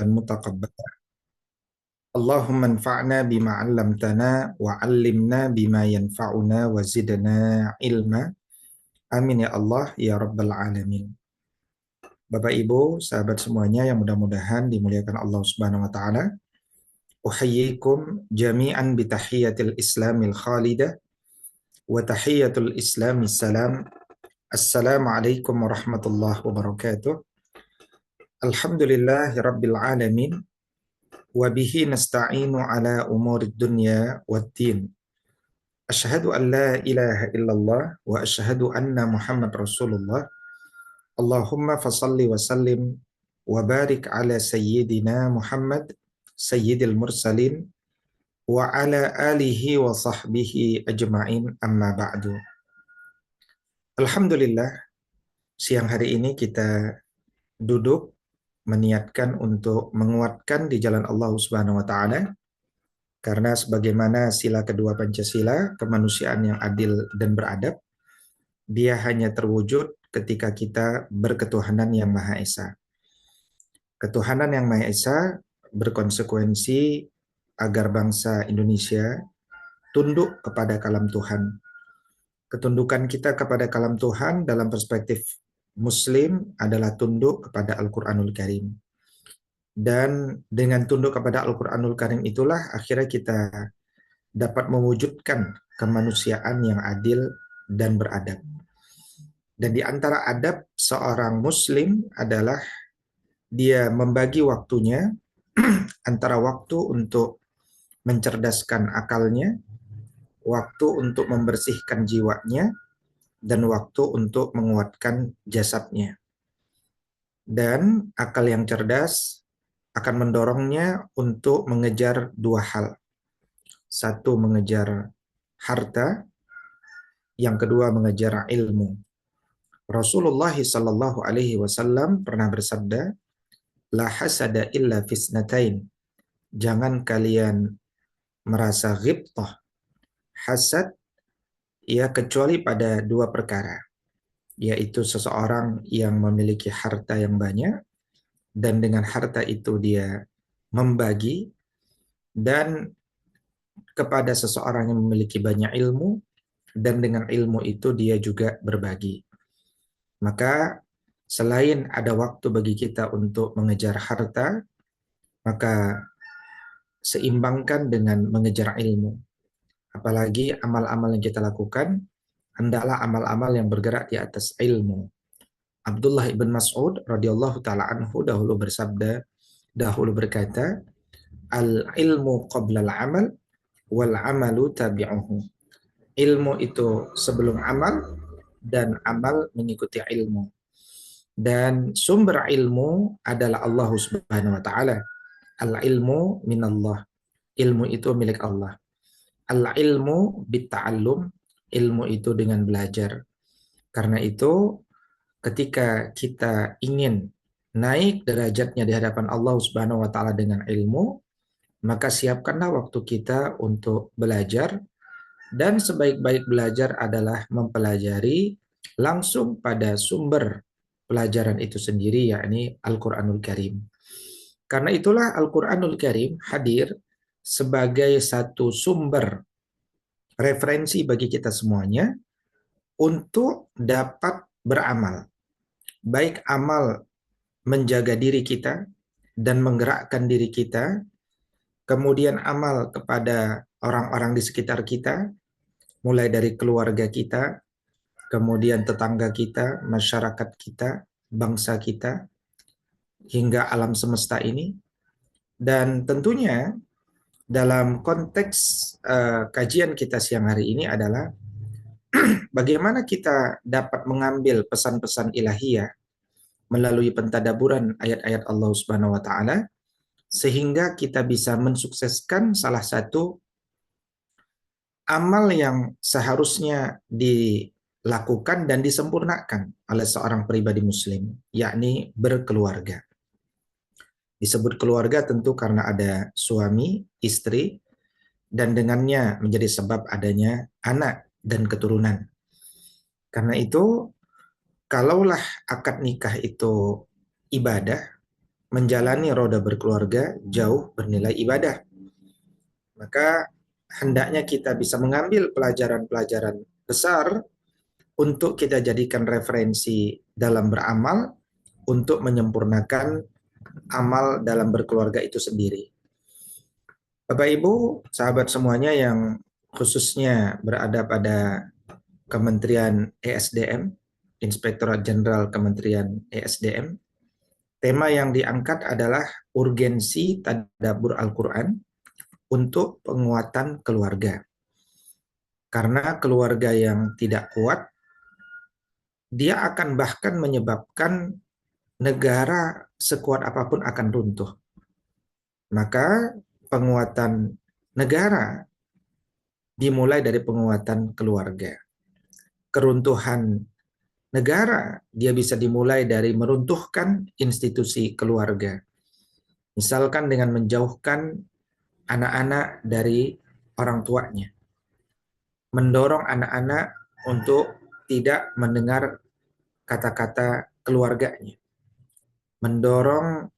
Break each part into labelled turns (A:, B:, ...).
A: mutaqabbala. Allahumma anfa'na bima 'allamtana wa 'allimna bima yanfa'una wa zidna ilma. Amin ya Allah ya rabbal alamin. Bapak Ibu, sahabat semuanya yang mudah-mudahan dimuliakan Allah Subhanahu wa taala. Uhayyikum jami'an bi tahiyyatil islamil khalidah wa tahiyyatul islamis salam. Assalamualaikum warahmatullahi wabarakatuh. Alhamdulillahi rabbil alamin. Wa bihi nasta'inu ala umurid dunya waddin. Asyhadu an la ilaha illallah wa asyhadu anna Muhammad Rasulullah. Allahumma fasalli wa sallim wa barik ala sayyidina Muhammad sayyidil mursalin wa ala alihi wa sahbihi ajma'in, amma ba'du. Alhamdulillah, siang hari ini kita duduk meniatkan untuk menguatkan di jalan Allah Subhanahu wa taala. Karena sebagaimana sila kedua Pancasila, kemanusiaan yang adil dan beradab, dia hanya terwujud ketika kita berketuhanan yang Maha Esa. Ketuhanan yang Maha Esa berkonsekuensi agar bangsa Indonesia tunduk kepada kalam Tuhan. Ketundukan kita kepada kalam Tuhan dalam perspektif Muslim adalah tunduk kepada Al-Quranul Karim. Dan dengan tunduk kepada Al-Quranul Karim itulah akhirnya kita dapat mewujudkan kemanusiaan yang adil dan beradab. Dan di antara adab seorang Muslim adalah dia membagi waktunya antara waktu untuk mencerdaskan akalnya, waktu untuk membersihkan jiwanya, dan waktu untuk menguatkan jasadnya. Dan akal yang cerdas akan mendorongnya untuk mengejar dua hal. Satu, mengejar harta, yang kedua mengejar ilmu. Rasulullah sallallahu alaihi wasallam pernah bersabda, la hasada illa fisnatain. Jangan kalian merasa ghibtah, hasad, ya, kecuali pada dua perkara, yaitu seseorang yang memiliki harta yang banyak dan dengan harta itu dia membagi, dan kepada seseorang yang memiliki banyak ilmu dan dengan ilmu itu dia juga berbagi. Maka selain ada waktu bagi kita untuk mengejar harta, maka seimbangkan dengan mengejar ilmu. Apalagi amal-amal yang kita lakukan hendaklah amal-amal yang bergerak di atas ilmu. Abdullah ibn Mas'ud radhiyallahu taala anhu dahulu berkata, al ilmu qabla al amal wal amalu tabi'uhu. Ilmu itu sebelum amal dan amal mengikuti ilmu. Dan sumber ilmu adalah Allah Subhanahu wa taala. Al ilmu minallah. Ilmu itu milik Allah. Al ilmu bitta'allum. Ilmu itu dengan belajar. Karena itu ketika kita ingin naik derajatnya di hadapan Allah Subhanahu wa taala dengan ilmu, maka siapkanlah waktu kita untuk belajar, dan sebaik-baik belajar adalah mempelajari langsung pada sumber pelajaran itu sendiri, yakni Al-Quranul Karim. Karena itulah Al-Quranul Karim hadir sebagai satu sumber referensi bagi kita semuanya untuk dapat beramal. Baik amal menjaga diri kita dan menggerakkan diri kita, kemudian amal kepada orang-orang di sekitar kita, mulai dari keluarga kita, kemudian tetangga kita, masyarakat kita, bangsa kita, hingga alam semesta ini. Dan tentunya dalam konteks kajian kita siang hari ini adalah bagaimana kita dapat mengambil pesan-pesan ilahiyah melalui pentadaburan ayat-ayat Allah Subhanahu wa taala sehingga kita bisa mensukseskan salah satu amal yang seharusnya dilakukan dan disempurnakan oleh seorang pribadi muslim, yakni berkeluarga. Disebut keluarga tentu karena ada suami, istri, dan dengannya menjadi sebab adanya anak dan keturunan. Karena itu, kalaulah akad nikah itu ibadah, menjalani roda berkeluarga jauh bernilai ibadah. Maka hendaknya kita bisa mengambil pelajaran-pelajaran besar untuk kita jadikan referensi dalam beramal untuk menyempurnakan amal dalam berkeluarga itu sendiri. Bapak Ibu, sahabat semuanya yang khususnya berada pada Kementerian ESDM, Inspektorat Jenderal Kementerian ESDM, tema yang diangkat adalah urgensi tadabbur Al-Quran untuk penguatan keluarga. Karena keluarga yang tidak kuat, dia akan bahkan menyebabkan negara sekuat apapun akan runtuh. Maka penguatan negara dimulai dari penguatan keluarga. Keruntuhan negara dia bisa dimulai dari meruntuhkan institusi keluarga. Misalkan dengan menjauhkan anak-anak dari orang tuanya. Mendorong anak-anak untuk tidak mendengar kata-kata keluarganya. Mendorong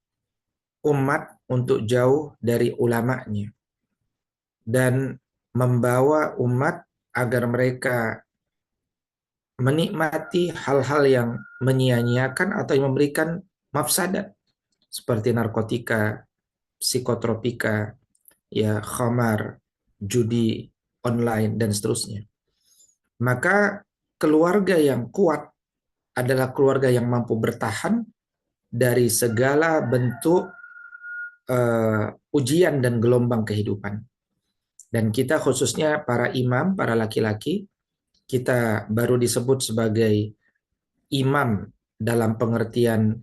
A: umat untuk jauh dari ulamanya. Dan membawa umat agar mereka menikmati hal-hal yang menyia-nyiakan atau yang memberikan mafsadat seperti narkotika, psikotropika, ya khamar, judi online dan seterusnya. Maka keluarga yang kuat adalah keluarga yang mampu bertahan dari segala bentuk ujian dan gelombang kehidupan. Dan kita khususnya para imam, para laki-laki, kita baru disebut sebagai imam dalam pengertian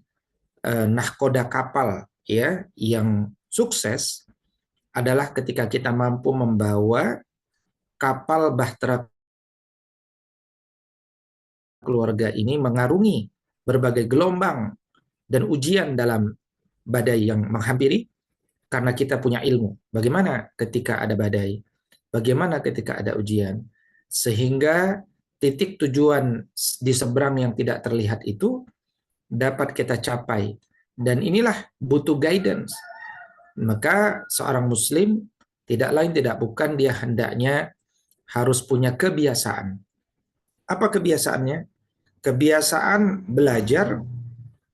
A: nahkoda kapal ya yang sukses adalah ketika kita mampu membawa kapal bahtera keluarga ini mengarungi berbagai gelombang dan ujian dalam badai yang menghampiri karena kita punya ilmu. Bagaimana ketika ada badai? Bagaimana ketika ada ujian? Sehingga titik tujuan di seberang yang tidak terlihat itu dapat kita capai. Dan inilah butuh guidance. Maka seorang muslim tidak lain tidak bukan dia hendaknya harus punya kebiasaan. Apa kebiasaannya? Kebiasaan belajar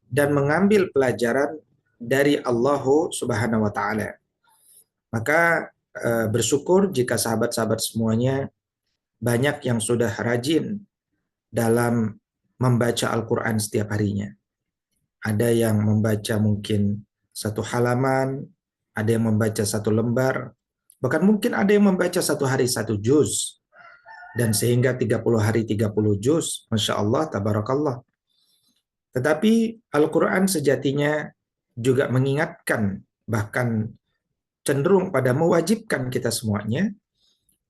A: dan mengambil pelajaran dari Allah Subhanahu wa taala. Maka bersyukur jika sahabat-sahabat semuanya banyak yang sudah rajin dalam membaca Al-Quran setiap harinya. Ada yang membaca mungkin satu halaman, ada yang membaca satu lembar, bahkan mungkin ada yang membaca satu hari satu juz. Dan sehingga 30 hari 30 juz, Masya Allah, Tabarakallah. Tetapi Al-Quran sejatinya juga mengingatkan, bahkan cenderung pada mewajibkan kita semuanya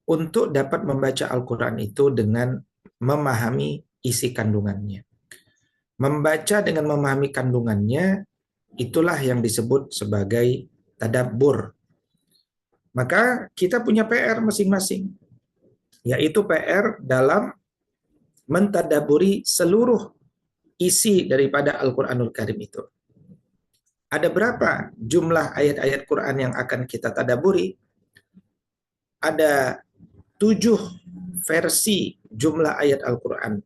A: untuk dapat membaca Al-Quran itu dengan memahami isi kandungannya. Membaca dengan memahami kandungannya, itulah yang disebut sebagai tadabbur. Maka kita punya PR masing-masing, yaitu PR dalam mentadaburi seluruh isi daripada Al-Quranul Karim itu. Ada berapa jumlah ayat-ayat Quran yang akan kita tadaburi? Ada 7 versi jumlah ayat Al-Quran.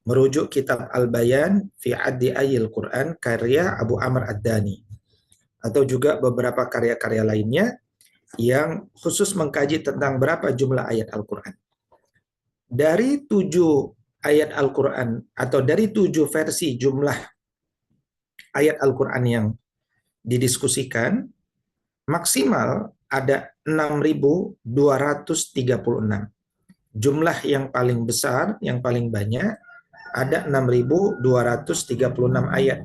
A: Merujuk kitab Al-Bayan fi Addi Ayil Quran karya Abu Amr Ad-Dani. Atau juga beberapa karya-karya lainnya yang khusus mengkaji tentang berapa jumlah ayat Al-Quran. Dari 7 ayat Al-Quran atau dari 7 versi jumlah ayat Al-Quran yang didiskusikan, maksimal ada 6.236. Jumlah yang paling besar, yang paling banyak, ada 6.236 ayat.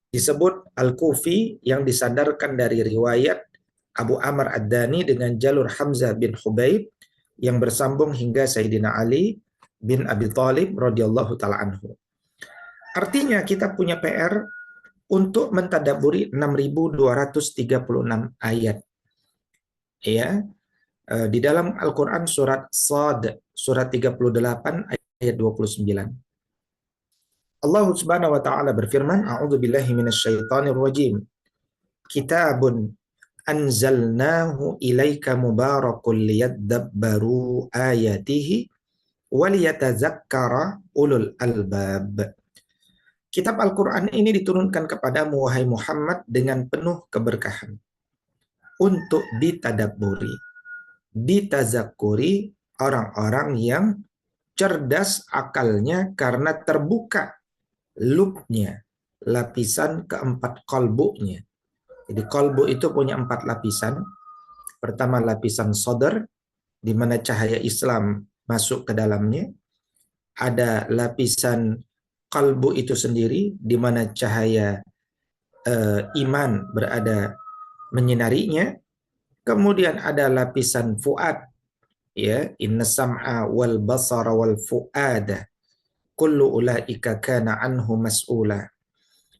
A: Disebut Al-Kufi yang disandarkan dari riwayat Abu Amr Ad-Dani dengan jalur Hamzah bin Hubaib yang bersambung hingga Sayyidina Ali bin Abi Thalib radhiyallahu taala anhu. Artinya kita punya PR untuk mentadaburi 6.236 ayat. Ya, di dalam Al-Qur'an surat Shad surat 38 ayat 29. Allah Subhanahu wa taala berfirman, A'udzu billahi minasyaitonir rajim. kitabun anzalnahu ilaika mubarakun liyadabbaru ayatihi waliyatazakkara ulul albab. Kitab Al-Quran ini diturunkan kepadamu, wahai Muhammad, dengan penuh keberkahan untuk ditadabburi, ditazakuri orang-orang yang cerdas akalnya karena terbuka lubnya, lapisan keempat kolbunya. Jadi kolbu itu punya 4 lapisan. Pertama lapisan sodar, di mana cahaya Islam masuk ke dalamnya. Ada lapisan kalbu itu sendiri, di mana cahaya iman berada menyinarinya. Kemudian ada lapisan fuad, ya, inna sam'a wal basara wal fuada kullu ulaika kana anhu mas'ula.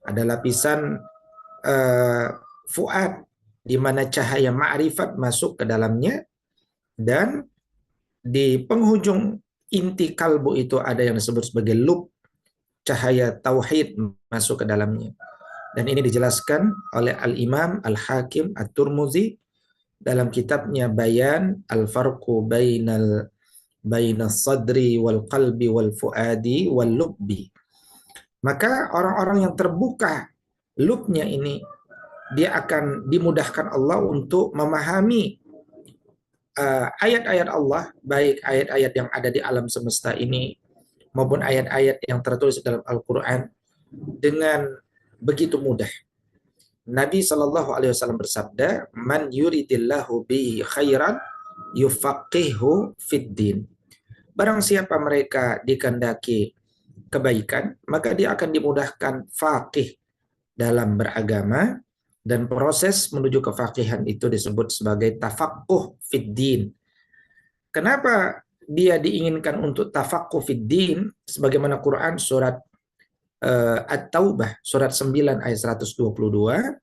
A: Ada lapisan fuad, di mana cahaya ma'rifat masuk ke dalamnya, dan di penghujung inti kalbu itu ada yang disebut sebagai lub, cahaya tauhid masuk ke dalamnya. Dan ini dijelaskan oleh Al-Imam Al-Hakim At-Tirmidzi dalam kitabnya Bayan Al-Farqu Bainas Sadri wal Qalbi wal Fuadi wal Lubbi. Maka orang-orang yang terbuka lubnya ini, dia akan dimudahkan Allah untuk memahami ayat-ayat Allah, baik ayat-ayat yang ada di alam semesta ini maupun ayat-ayat yang tertulis dalam Al-Quran dengan begitu mudah. Nabi Shallallahu Alaihi Wasallam bersabda, "Man yuridillahu bihi khairan yufaqihu fiddin." Barang siapa mereka dikehendaki kebaikan, maka dia akan dimudahkan faqih dalam beragama, dan proses menuju kefaqihan itu disebut sebagai tafaqquh fiddin. Kenapa dia diinginkan untuk tafaqquh fiddin? Sebagaimana Quran surat At-Taubah surat 9 ayat 122,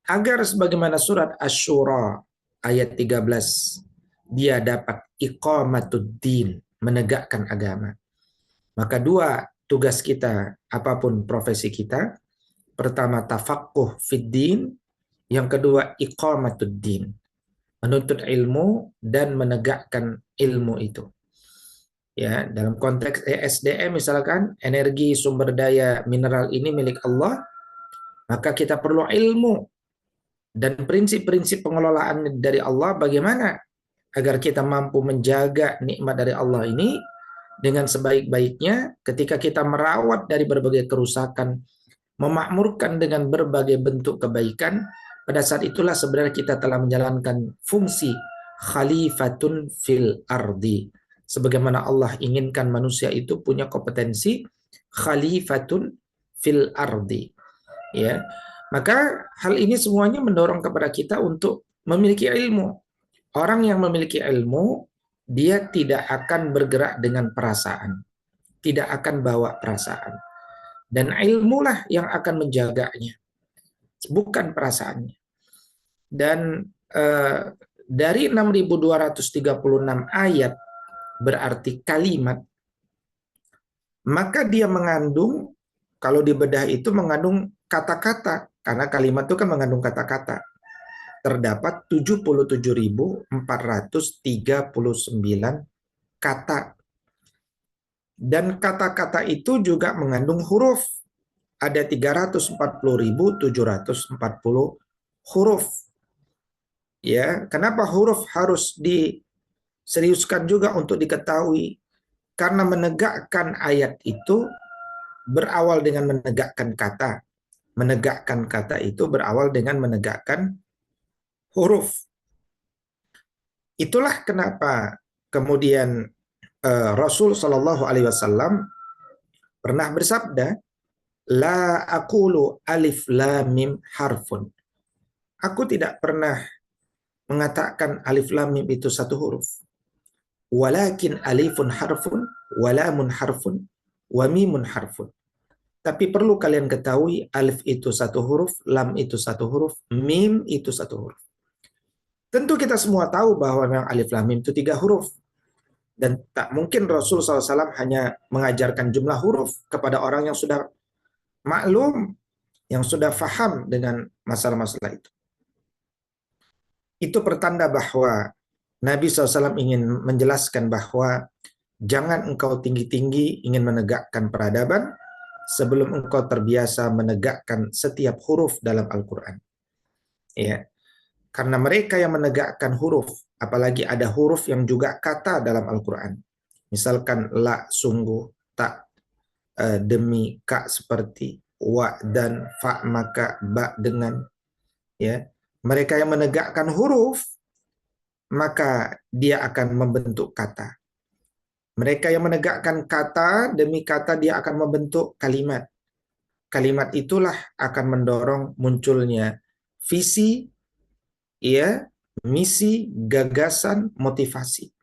A: agar sebagaimana surat Asy-Syura ayat 13 dia dapat iqamatuddin, menegakkan agama. Maka 2 tugas kita apapun profesi kita. Pertama tafaqquh fiddin, yang kedua iqamatuddin, menuntut ilmu dan menegakkan ilmu itu. Ya, dalam konteks ESDM misalkan, energi sumber daya mineral ini milik Allah, maka kita perlu ilmu dan prinsip-prinsip pengelolaan dari Allah, bagaimana agar kita mampu menjaga nikmat dari Allah ini dengan sebaik-baiknya. Ketika kita merawat dari berbagai kerusakan, memakmurkan dengan berbagai bentuk kebaikan, pada saat itulah sebenarnya kita telah menjalankan fungsi khalifatun fil ardi. Sebagaimana Allah inginkan manusia itu punya kompetensi khalifatun fil ardi. Ya, maka hal ini semuanya mendorong kepada kita untuk memiliki ilmu. Orang yang memiliki ilmu, dia tidak akan bergerak dengan perasaan, tidak akan bawa perasaan. Dan ilmulah yang akan menjaganya, bukan perasaannya. Dan dari 6.236 ayat berarti kalimat, maka dia mengandung, kalau dibedah itu mengandung kata-kata, karena kalimat itu kan mengandung kata-kata. Terdapat 77.439 kata. Dan kata-kata itu juga mengandung huruf. Ada 340.740 huruf. Ya, kenapa huruf harus diseriuskan juga untuk diketahui? Karena menegakkan ayat itu berawal dengan menegakkan kata. Menegakkan kata itu berawal dengan menegakkan huruf. Itulah kenapa kemudian Rasul Shallallahu Alaihi Wasallam pernah bersabda, la aqulu alif lam mim harfun. Aku tidak pernah mengatakan alif lam mim itu satu huruf. Walakin alifun harfun, walamun harfun, wa mimun harfun. Tapi perlu kalian ketahui, alif itu satu huruf, lam itu satu huruf, mim itu satu huruf. Tentu kita semua tahu bahwa memang alif lam mim itu 3 huruf. Dan tak mungkin Rasul SAW hanya mengajarkan jumlah huruf kepada orang yang sudah maklum yang sudah faham dengan masalah-masalah itu. Itu pertanda bahwa Nabi SAW ingin menjelaskan bahwa jangan engkau tinggi-tinggi ingin menegakkan peradaban sebelum engkau terbiasa menegakkan setiap huruf dalam Al-Quran. Ya, karena mereka yang menegakkan huruf, apalagi ada huruf yang juga kata dalam Al-Quran. Misalkan la sungguh, tak demi, ka seperti, wa dan, fa maka, ba dengan. Ya, mereka yang menegakkan huruf maka dia akan membentuk kata. Mereka yang menegakkan kata demi kata dia akan membentuk kalimat. Kalimat itulah akan mendorong munculnya visi, ya, misi, gagasan, motivasi.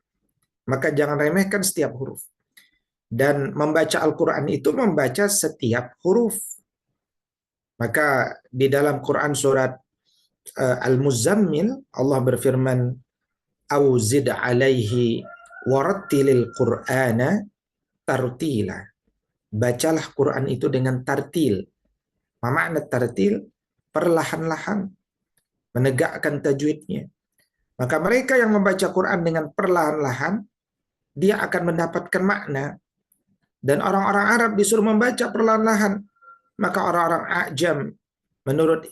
A: Maka jangan remehkan setiap huruf. Dan membaca Al-Quran itu membaca setiap huruf. Maka di dalam Quran surat Al-Muzammil Allah berfirman, "Auzid alaihi warattilil Qur'ana tartila." Bacalah Quran itu dengan tartil. Apa makna tartil? Perlahan-lahan, menegakkan tajwidnya. Maka mereka yang membaca Quran dengan perlahan-lahan, dia akan mendapatkan makna. Dan orang-orang Arab disuruh membaca perlahan-lahan. Maka orang-orang Ajam, menurut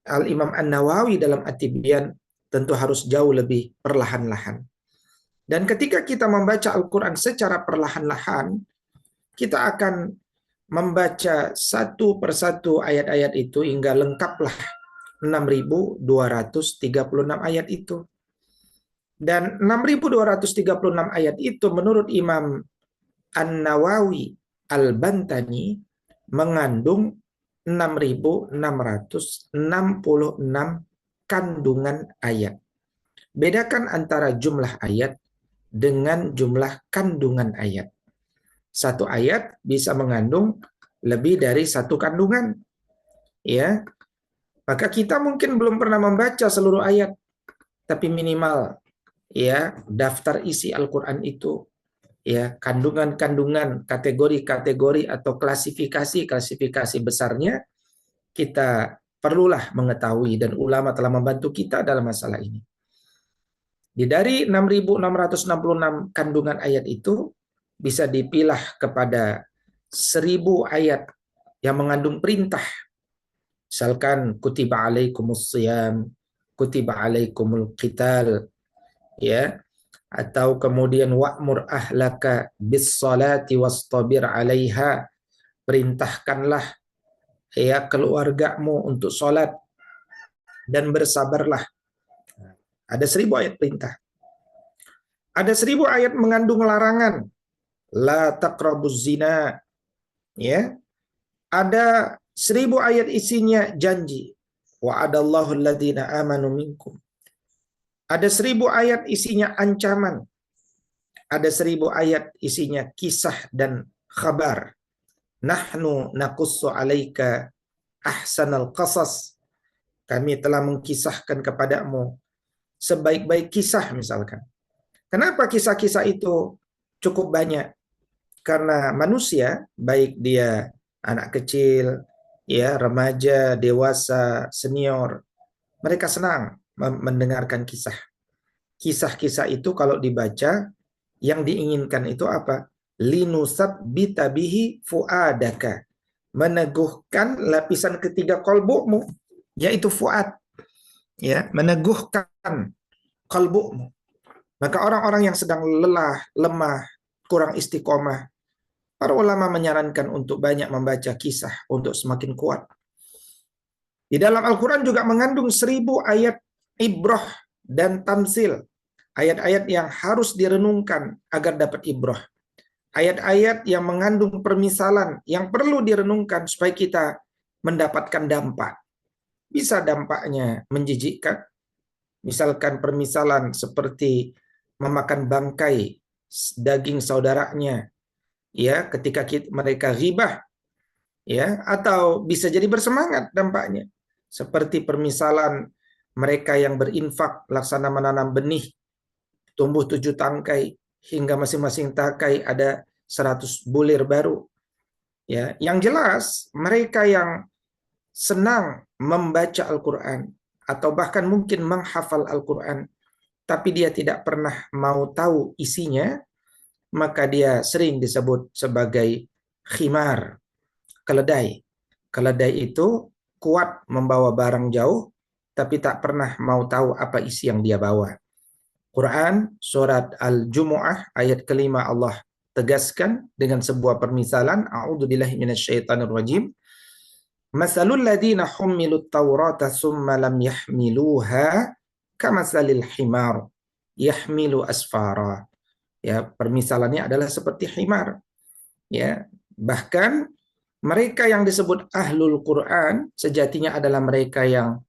A: Al-Imam An-Nawawi dalam At-Tibyan, tentu harus jauh lebih perlahan-lahan. Dan ketika kita membaca Al-Quran secara perlahan-lahan, kita akan membaca satu persatu ayat-ayat itu hingga lengkaplah 6.236 ayat itu. Dan 6.236 ayat itu menurut Imam An-Nawawi Al-Bantani mengandung 6.666 kandungan ayat. Bedakan antara jumlah ayat dengan jumlah kandungan ayat. Satu ayat bisa mengandung lebih dari satu kandungan. Ya, maka kita mungkin belum pernah membaca seluruh ayat, tapi minimal ya daftar isi Al-Quran itu, ya kandungan-kandungan, kategori-kategori atau klasifikasi-klasifikasi besarnya kita perlulah mengetahui, dan ulama telah membantu kita dalam masalah ini. Dari 6.666 kandungan ayat itu bisa dipilah kepada 1.000 ayat yang mengandung perintah. Misalkan kutiba alaikumus shiyam, kutiba alaikumul qital, ya, atau kemudian wa'mur ahlaka bis salati wastabir 'alaiha, perintahkanlah ya keluargamu untuk salat dan bersabarlah. Ada 1.000 ayat perintah. Ada 1.000 ayat mengandung larangan. La taqrabuz zina. Ya. Ada 1.000 ayat isinya janji. Wa'adallahu alladhina amanu minkum. Ada 1.000 ayat isinya ancaman. Ada 1.000 ayat isinya kisah dan khabar. Nahnu naqussu alaika ahsanal qasas. Kami telah mengkisahkan kepadamu sebaik-baik kisah misalkan. Kenapa kisah-kisah itu cukup banyak? Karena manusia, baik dia anak kecil, ya, remaja, dewasa, senior, mereka senang mendengarkan kisah. Kisah-kisah itu kalau dibaca, yang diinginkan itu apa? Linusab bitabihi fuadaka. Meneguhkan lapisan ketiga kolbumu, yaitu fuad. Ya, meneguhkan kolbumu. Maka orang-orang yang sedang lelah, lemah, kurang istiqomah, para ulama menyarankan untuk banyak membaca kisah untuk semakin kuat. Di dalam Al-Quran juga mengandung 1.000 ayat ibrah dan tamsil. Ayat-ayat yang harus direnungkan agar dapat ibrah. Ayat-ayat yang mengandung permisalan yang perlu direnungkan supaya kita mendapatkan dampak. Bisa dampaknya menjijikkan. Misalkan permisalan seperti memakan bangkai daging saudaranya, ya, ketika mereka ghibah, ya, atau bisa jadi bersemangat dampaknya, seperti permisalan mereka yang berinfak laksana menanam benih, tumbuh 7 tangkai hingga masing-masing tangkai ada 100 bulir baru. Ya, yang jelas mereka yang senang membaca Al-Quran, atau bahkan mungkin menghafal Al-Quran, tapi dia tidak pernah mau tahu isinya, maka dia sering disebut sebagai khimar, keledai. Keledai itu kuat membawa barang jauh, tapi tak pernah mau tahu apa isi yang dia bawa. Quran surat Al-Jumu'ah ayat kelima Allah tegaskan dengan sebuah permisalan, a'udzubillahi minasyaitonirrajim. Masalul ladina hummilut taurata summa lam yahmiluha kamasalil himar yahmilu asfara. Ya, permisalannya adalah seperti himar. Ya, bahkan mereka yang disebut ahlul Quran sejatinya adalah mereka yang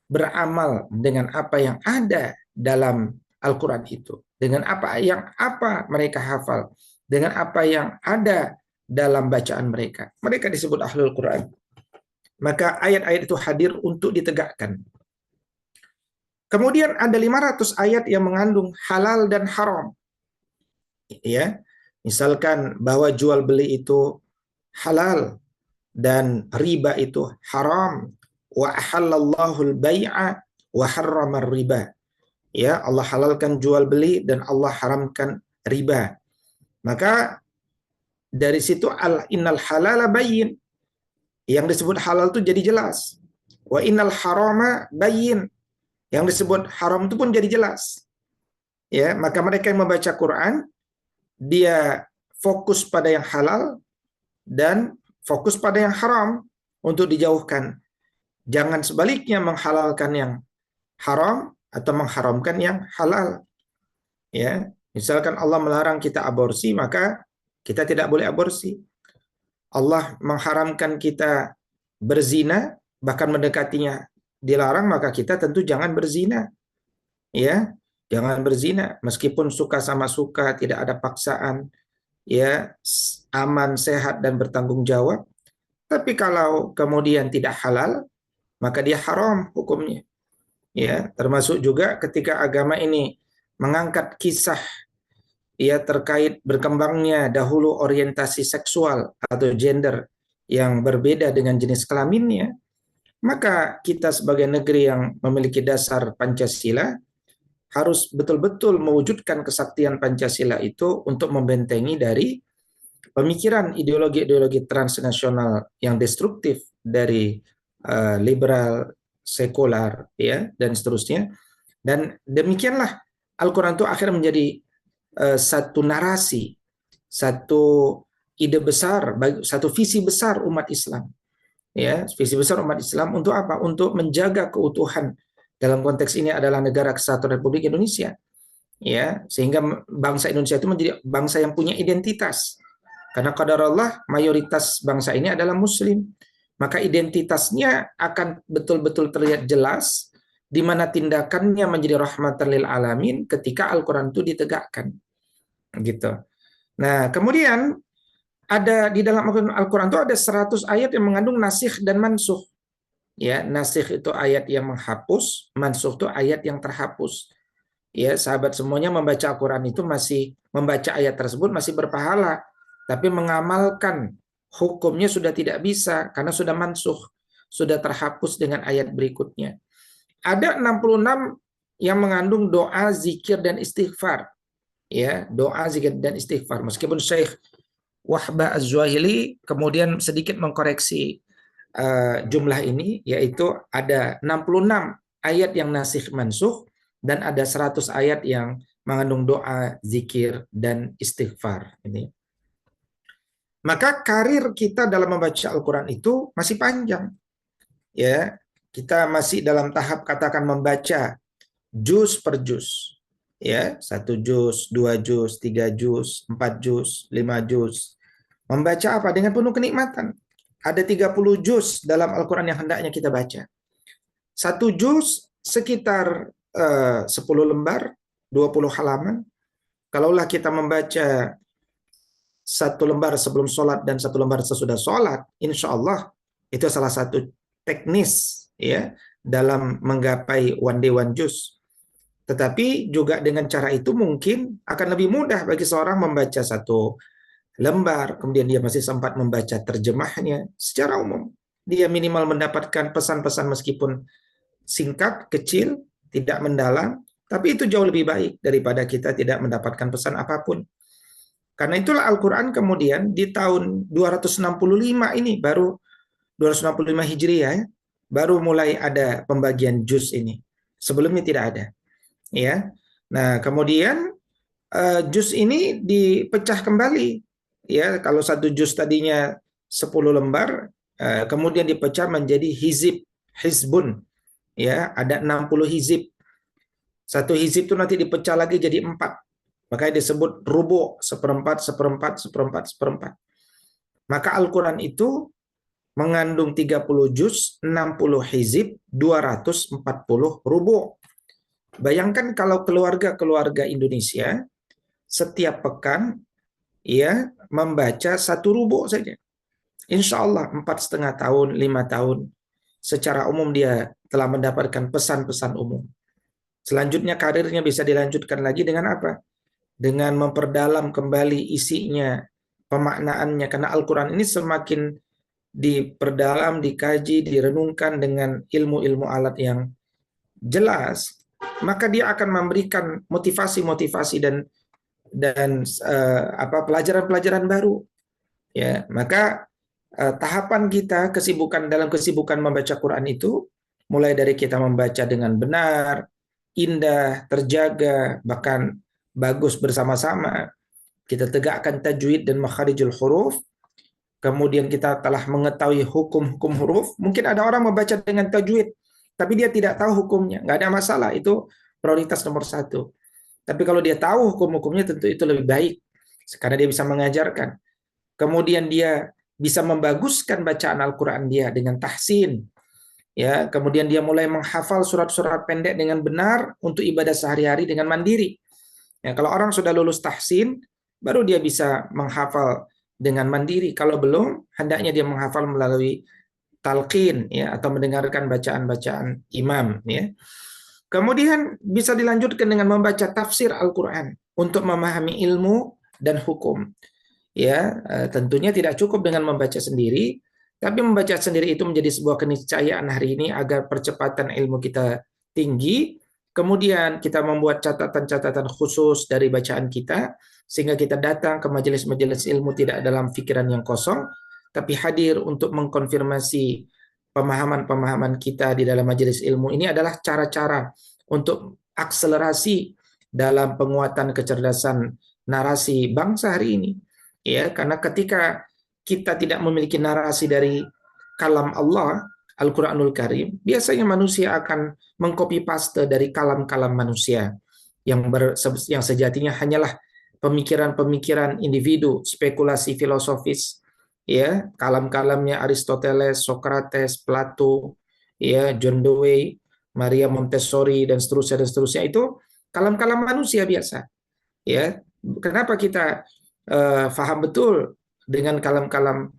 A: beramal dengan apa yang ada dalam Al-Quran itu, dengan apa mereka hafal, dengan apa yang ada dalam bacaan mereka. Mereka disebut ahlul Quran. Maka ayat-ayat itu hadir untuk ditegakkan. Kemudian ada 500 ayat yang mengandung halal dan haram. Ya, misalkan bahwa jual beli itu halal dan riba itu haram. Wa ahallallahu al-bai'a wa harrama riba. Ya, Allah halalkan jual beli dan Allah haramkan riba. Maka dari situ innal halala bayyin. Yang disebut halal itu jadi jelas. Wa innal harama bayyin. Yang disebut haram itu pun jadi jelas. Ya, maka mereka yang membaca Quran, dia fokus pada yang halal dan fokus pada yang haram untuk dijauhkan. Jangan sebaliknya menghalalkan yang haram atau mengharamkan yang halal. Ya, misalkan Allah melarang kita aborsi, maka kita tidak boleh aborsi. Allah mengharamkan kita berzina, bahkan mendekatinya dilarang, maka kita tentu jangan berzina. Ya, jangan berzina meskipun suka sama suka, tidak ada paksaan, ya, aman, sehat dan bertanggung jawab. Tapi kalau kemudian tidak halal, maka dia haram hukumnya. Ya, termasuk juga ketika agama ini mengangkat kisah ya terkait berkembangnya dahulu orientasi seksual atau gender yang berbeda dengan jenis kelaminnya, maka kita sebagai negeri yang memiliki dasar Pancasila harus betul-betul mewujudkan kesaktian Pancasila itu untuk membentengi dari pemikiran ideologi-ideologi transnasional yang destruktif dari liberal, sekular, ya, dan seterusnya. Dan demikianlah Al-Quran itu akhirnya menjadi satu narasi, satu ide besar, satu visi besar umat Islam. Ya, visi besar umat Islam untuk apa? Untuk menjaga keutuhan, dalam konteks ini adalah Negara Kesatuan Republik Indonesia. Ya, sehingga bangsa Indonesia itu menjadi bangsa yang punya identitas. Karena qadarullah mayoritas bangsa ini adalah muslim. Maka identitasnya akan betul-betul terlihat jelas di mana tindakannya menjadi rahmatan lil alamin ketika Al-Qur'an itu ditegakkan. Gitu. Nah, kemudian ada di dalam Al-Qur'an itu ada 100 ayat yang mengandung nasikh dan mansukh. Ya, nasikh itu ayat yang menghapus, mansukh itu ayat yang terhapus. Ya, sahabat semuanya membaca Al-Qur'an itu masih membaca ayat tersebut masih berpahala, tapi mengamalkan hukumnya sudah tidak bisa karena sudah mansukh, sudah terhapus dengan ayat berikutnya. Ada 66 yang mengandung doa, zikir dan istighfar. Ya, doa, zikir dan istighfar. Meskipun Syekh Wahbah Az-Zuhaili kemudian sedikit mengkoreksi jumlah ini, yaitu ada 66 ayat yang nasikh mansukh dan ada 100 ayat yang mengandung doa, zikir dan istighfar. Ini. Maka karir kita dalam membaca Al-Quran itu masih panjang. Ya, kita masih dalam tahap katakan membaca juz per juz. Ya, 1 juz, 2 juz, 3 juz, 4 juz, 5 juz. Membaca apa? Dengan penuh kenikmatan. Ada 30 juz dalam Al-Quran yang hendaknya kita baca. 1 juz sekitar 10 lembar, 20 halaman. Kalaulah kita membaca 1 lembar sebelum sholat dan 1 lembar sesudah sholat, insya Allah itu salah satu teknis ya dalam menggapai one day one juz. Tetapi juga dengan cara itu mungkin akan lebih mudah bagi seorang membaca 1 lembar, kemudian dia masih sempat membaca terjemahnya secara umum. dia minimal mendapatkan pesan-pesan meskipun singkat, kecil, tidak mendalam, tapi itu jauh lebih baik daripada kita tidak mendapatkan pesan apapun. Karena itulah Al-Quran kemudian di tahun 265 ini, baru 265 Hijriah, ya, baru mulai ada pembagian juz ini. Sebelumnya tidak ada. Ya. Nah, kemudian juz ini dipecah kembali. Ya, kalau satu juz tadinya 10 lembar, kemudian dipecah menjadi hizbun. Ya, ada 60 hizib. Satu hizib itu nanti dipecah lagi jadi 4. Makanya disebut rubu, seperempat, seperempat, seperempat, seperempat. Maka Al-Quran itu mengandung 30 juz, 60 hizib, 240 rubu. Bayangkan kalau keluarga-keluarga Indonesia setiap pekan ya membaca satu rubu saja. Insya Allah 4,5 tahun, 5 tahun, secara umum dia telah mendapatkan pesan-pesan umum. Selanjutnya karirnya bisa dilanjutkan lagi dengan apa? Dengan memperdalam kembali isinya, pemaknaannya. Karena Al-Quran ini semakin diperdalam, dikaji, direnungkan dengan ilmu-ilmu alat yang jelas, maka dia akan memberikan motivasi-motivasi dan pelajaran-pelajaran baru. Ya, maka tahapan kita dalam kesibukan membaca Quran itu mulai dari kita membaca dengan benar, indah, terjaga, bahkan bagus bersama-sama. Kita tegakkan tajwid dan makharijul huruf. Kemudian kita telah mengetahui hukum-hukum huruf. Mungkin ada orang membaca dengan tajwid, tapi dia tidak tahu hukumnya. Nggak ada masalah, itu prioritas nomor 1. Tapi kalau dia tahu hukum-hukumnya, tentu itu lebih baik, karena dia bisa mengajarkan. Kemudian dia bisa membaguskan bacaan Al-Quran dia dengan tahsin. Ya, kemudian dia mulai menghafal surat-surat pendek dengan benar untuk ibadah sehari-hari dengan mandiri. Ya, kalau orang sudah lulus tahsin, baru dia bisa menghafal dengan mandiri. Kalau belum, hendaknya dia menghafal melalui talqin, ya, atau mendengarkan bacaan-bacaan imam. Ya. Kemudian bisa dilanjutkan dengan membaca tafsir Al-Quran untuk memahami ilmu dan hukum. Ya, tentunya tidak cukup dengan membaca sendiri, tapi membaca sendiri itu menjadi sebuah keniscayaan hari ini agar percepatan ilmu kita tinggi. Kemudian kita membuat catatan-catatan khusus dari bacaan kita, sehingga kita datang ke majelis-majelis ilmu tidak dalam pikiran yang kosong, tapi hadir untuk mengkonfirmasi pemahaman-pemahaman kita di dalam majelis ilmu. Ini adalah cara-cara untuk akselerasi dalam penguatan kecerdasan narasi bangsa hari ini. Ya, karena ketika kita tidak memiliki narasi dari kalam Allah, Al-Quranul Karim, biasanya manusia akan mengcopy paste dari kalam-kalam manusia yang sejatinya hanyalah pemikiran-pemikiran individu, spekulasi filosofis, ya, kalam-kalamnya Aristoteles, Socrates, Plato, ya, John Dewey, Maria Montessori dan seterusnya itu kalam-kalam manusia biasa. Ya, kenapa kita faham betul dengan kalam-kalam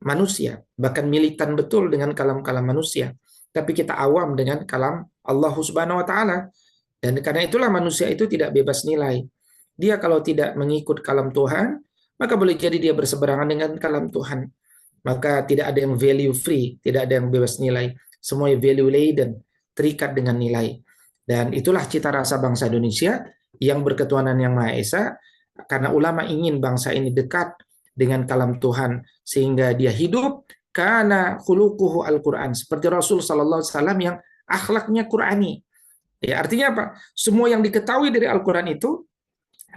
A: manusia, bahkan militan betul dengan kalam-kalam manusia, tapi kita awam dengan kalam Allah Subhanahu wa taala. Dan karena itulah manusia itu tidak bebas nilai. Dia kalau tidak mengikut kalam Tuhan, maka boleh jadi dia berseberangan dengan kalam Tuhan. Maka tidak ada yang value free, tidak ada yang bebas nilai. Semuanya value laden, terikat dengan nilai. Dan itulah cita rasa bangsa Indonesia yang berketuhanan yang Maha Esa, karena ulama ingin bangsa ini dekat dengan kalam Tuhan sehingga dia hidup karena khuluquhu Al-Quran, seperti Rasul sallallahu alaihi wasallam yang akhlaknya Qurani. Ya, artinya apa? Semua yang diketahui dari Al-Quran itu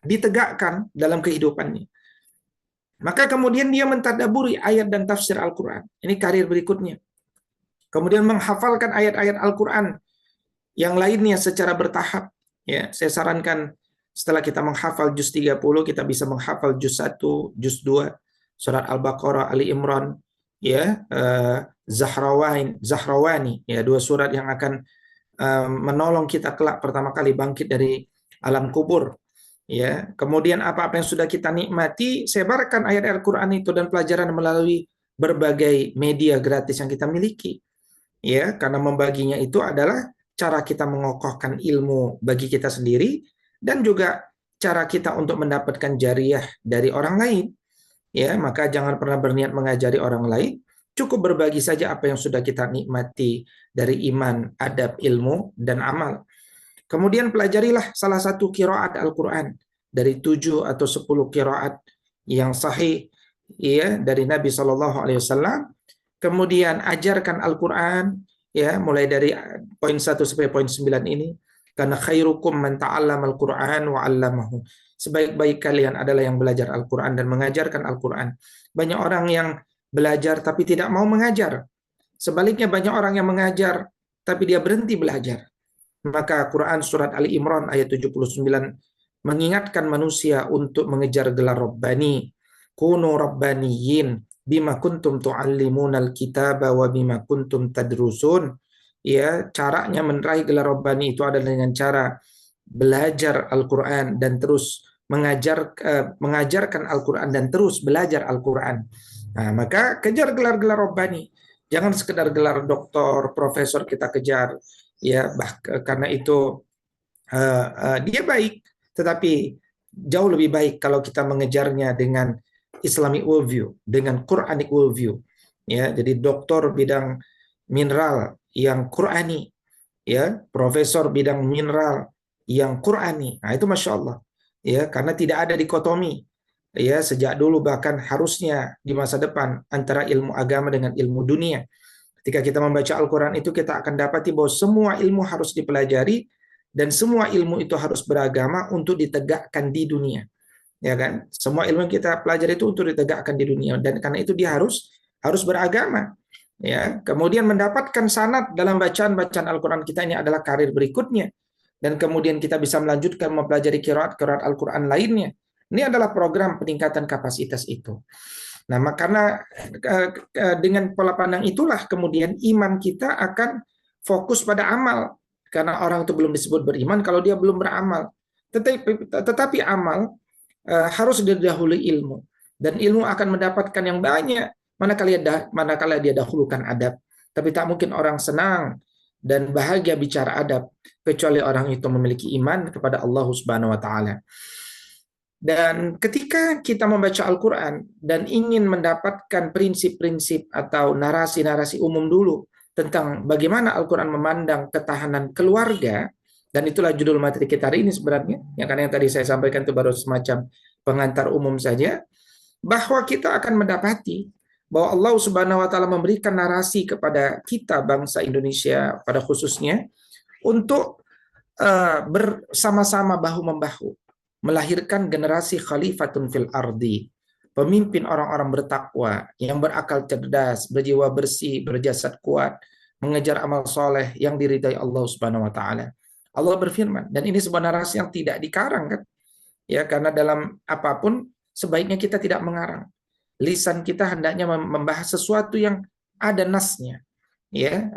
A: ditegakkan dalam kehidupannya. Maka kemudian dia mentadaburi ayat dan tafsir Al-Quran. Ini karir berikutnya. Kemudian menghafalkan ayat-ayat Al-Quran yang lainnya secara bertahap. Ya, saya sarankan setelah kita menghafal juz 30, kita bisa menghafal juz 1, juz 2, surat Al-Baqarah, Ali Imran, ya, Zahrawani, ya, 2 surat yang akan menolong kita kelak pertama kali bangkit dari alam kubur. Ya, kemudian apa-apa yang sudah kita nikmati, sebarkan ayat-ayat Al-Quran itu dan pelajaran melalui berbagai media gratis yang kita miliki. Ya, karena membaginya itu adalah cara kita mengokohkan ilmu bagi kita sendiri dan juga cara kita untuk mendapatkan jariah dari orang lain. Ya, maka jangan pernah berniat mengajari orang lain, cukup berbagi saja apa yang sudah kita nikmati dari iman, adab, ilmu, dan amal. Kemudian pelajarilah salah satu qiraat Al-Quran dari 7 atau 10 qiraat yang sahih ya dari Nabi Shallallahu Alaihi Wasallam. Kemudian ajarkan Al-Quran ya mulai dari poin 1 sampai poin 9 ini. Karena khairukum man ta'allama Al-Quran wa 'allamahu. Sebaik-baik kalian adalah yang belajar Al-Quran dan mengajarkan Al-Quran. Banyak orang yang belajar tapi tidak mau mengajar. Sebaliknya banyak orang yang mengajar tapi dia berhenti belajar. Maka Quran surat Ali Imran ayat 79 mengingatkan manusia untuk mengejar gelar Rabbani. Kunu Rabbaniyin bima kuntum tu'allimunal kitaba wa bima kuntum tadrusun. Ya, caranya meraih gelar Rabbani itu adalah dengan cara belajar Al-Quran dan terus mengajarkan Al-Quran dan terus belajar Al-Quran. Nah, maka kejar gelar-gelar Rabbani. Jangan sekedar gelar doktor, profesor kita kejar, ya karena itu dia baik, tetapi jauh lebih baik kalau kita mengejarnya dengan Islamic worldview, dengan Quranic worldview. Ya, jadi doktor bidang mineral yang Qurani, ya, profesor bidang mineral yang Qurani. Nah, itu Masya Allah. Ya, karena tidak ada dikotomi. Ya, sejak dulu bahkan harusnya di masa depan antara ilmu agama dengan ilmu dunia. Ketika kita membaca Al-Quran itu kita akan dapati bahwa semua ilmu harus dipelajari dan semua ilmu itu harus beragama untuk ditegakkan di dunia. Ya kan? Semua ilmu yang kita pelajari itu untuk ditegakkan di dunia dan karena itu dia harus beragama. Ya, kemudian mendapatkan sanad dalam bacaan-bacaan Al-Quran kita ini adalah karir berikutnya. Dan kemudian kita bisa melanjutkan mempelajari qiraat-qiraat Al-Quran lainnya. Ini adalah program peningkatan kapasitas itu. Nah, karena dengan pola pandang itulah kemudian iman kita akan fokus pada amal. Karena orang itu belum disebut beriman kalau dia belum beramal. Tetapi amal harus didahului ilmu. Dan ilmu akan mendapatkan yang banyak manakala dia dahulukan adab. Tapi tak mungkin orang senang dan bahagia bicara adab kecuali orang itu memiliki iman kepada Allah Subhanahu wa taala. Dan ketika kita membaca Al-Quran dan ingin mendapatkan prinsip-prinsip atau narasi-narasi umum dulu tentang bagaimana Al-Quran memandang ketahanan keluarga, dan itulah judul materi kita hari ini sebenarnya, ya, karena yang tadi saya sampaikan itu baru semacam pengantar umum saja, bahwa kita akan mendapati bahwa Allah Subhanahu wa taala memberikan narasi kepada kita bangsa Indonesia pada khususnya untuk bersama-sama bahu-membahu melahirkan generasi khalifatun fil ardi, pemimpin orang-orang bertakwa yang berakal cerdas, berjiwa bersih, berjasad kuat, mengejar amal soleh yang diridai Allah Subhanahu wa taala. Allah berfirman, dan ini sebuah narasi yang tidak dikarang kan? Ya, karena dalam apapun sebaiknya kita tidak mengarang. Lisan kita hendaknya membahas sesuatu yang ada nasnya, ya,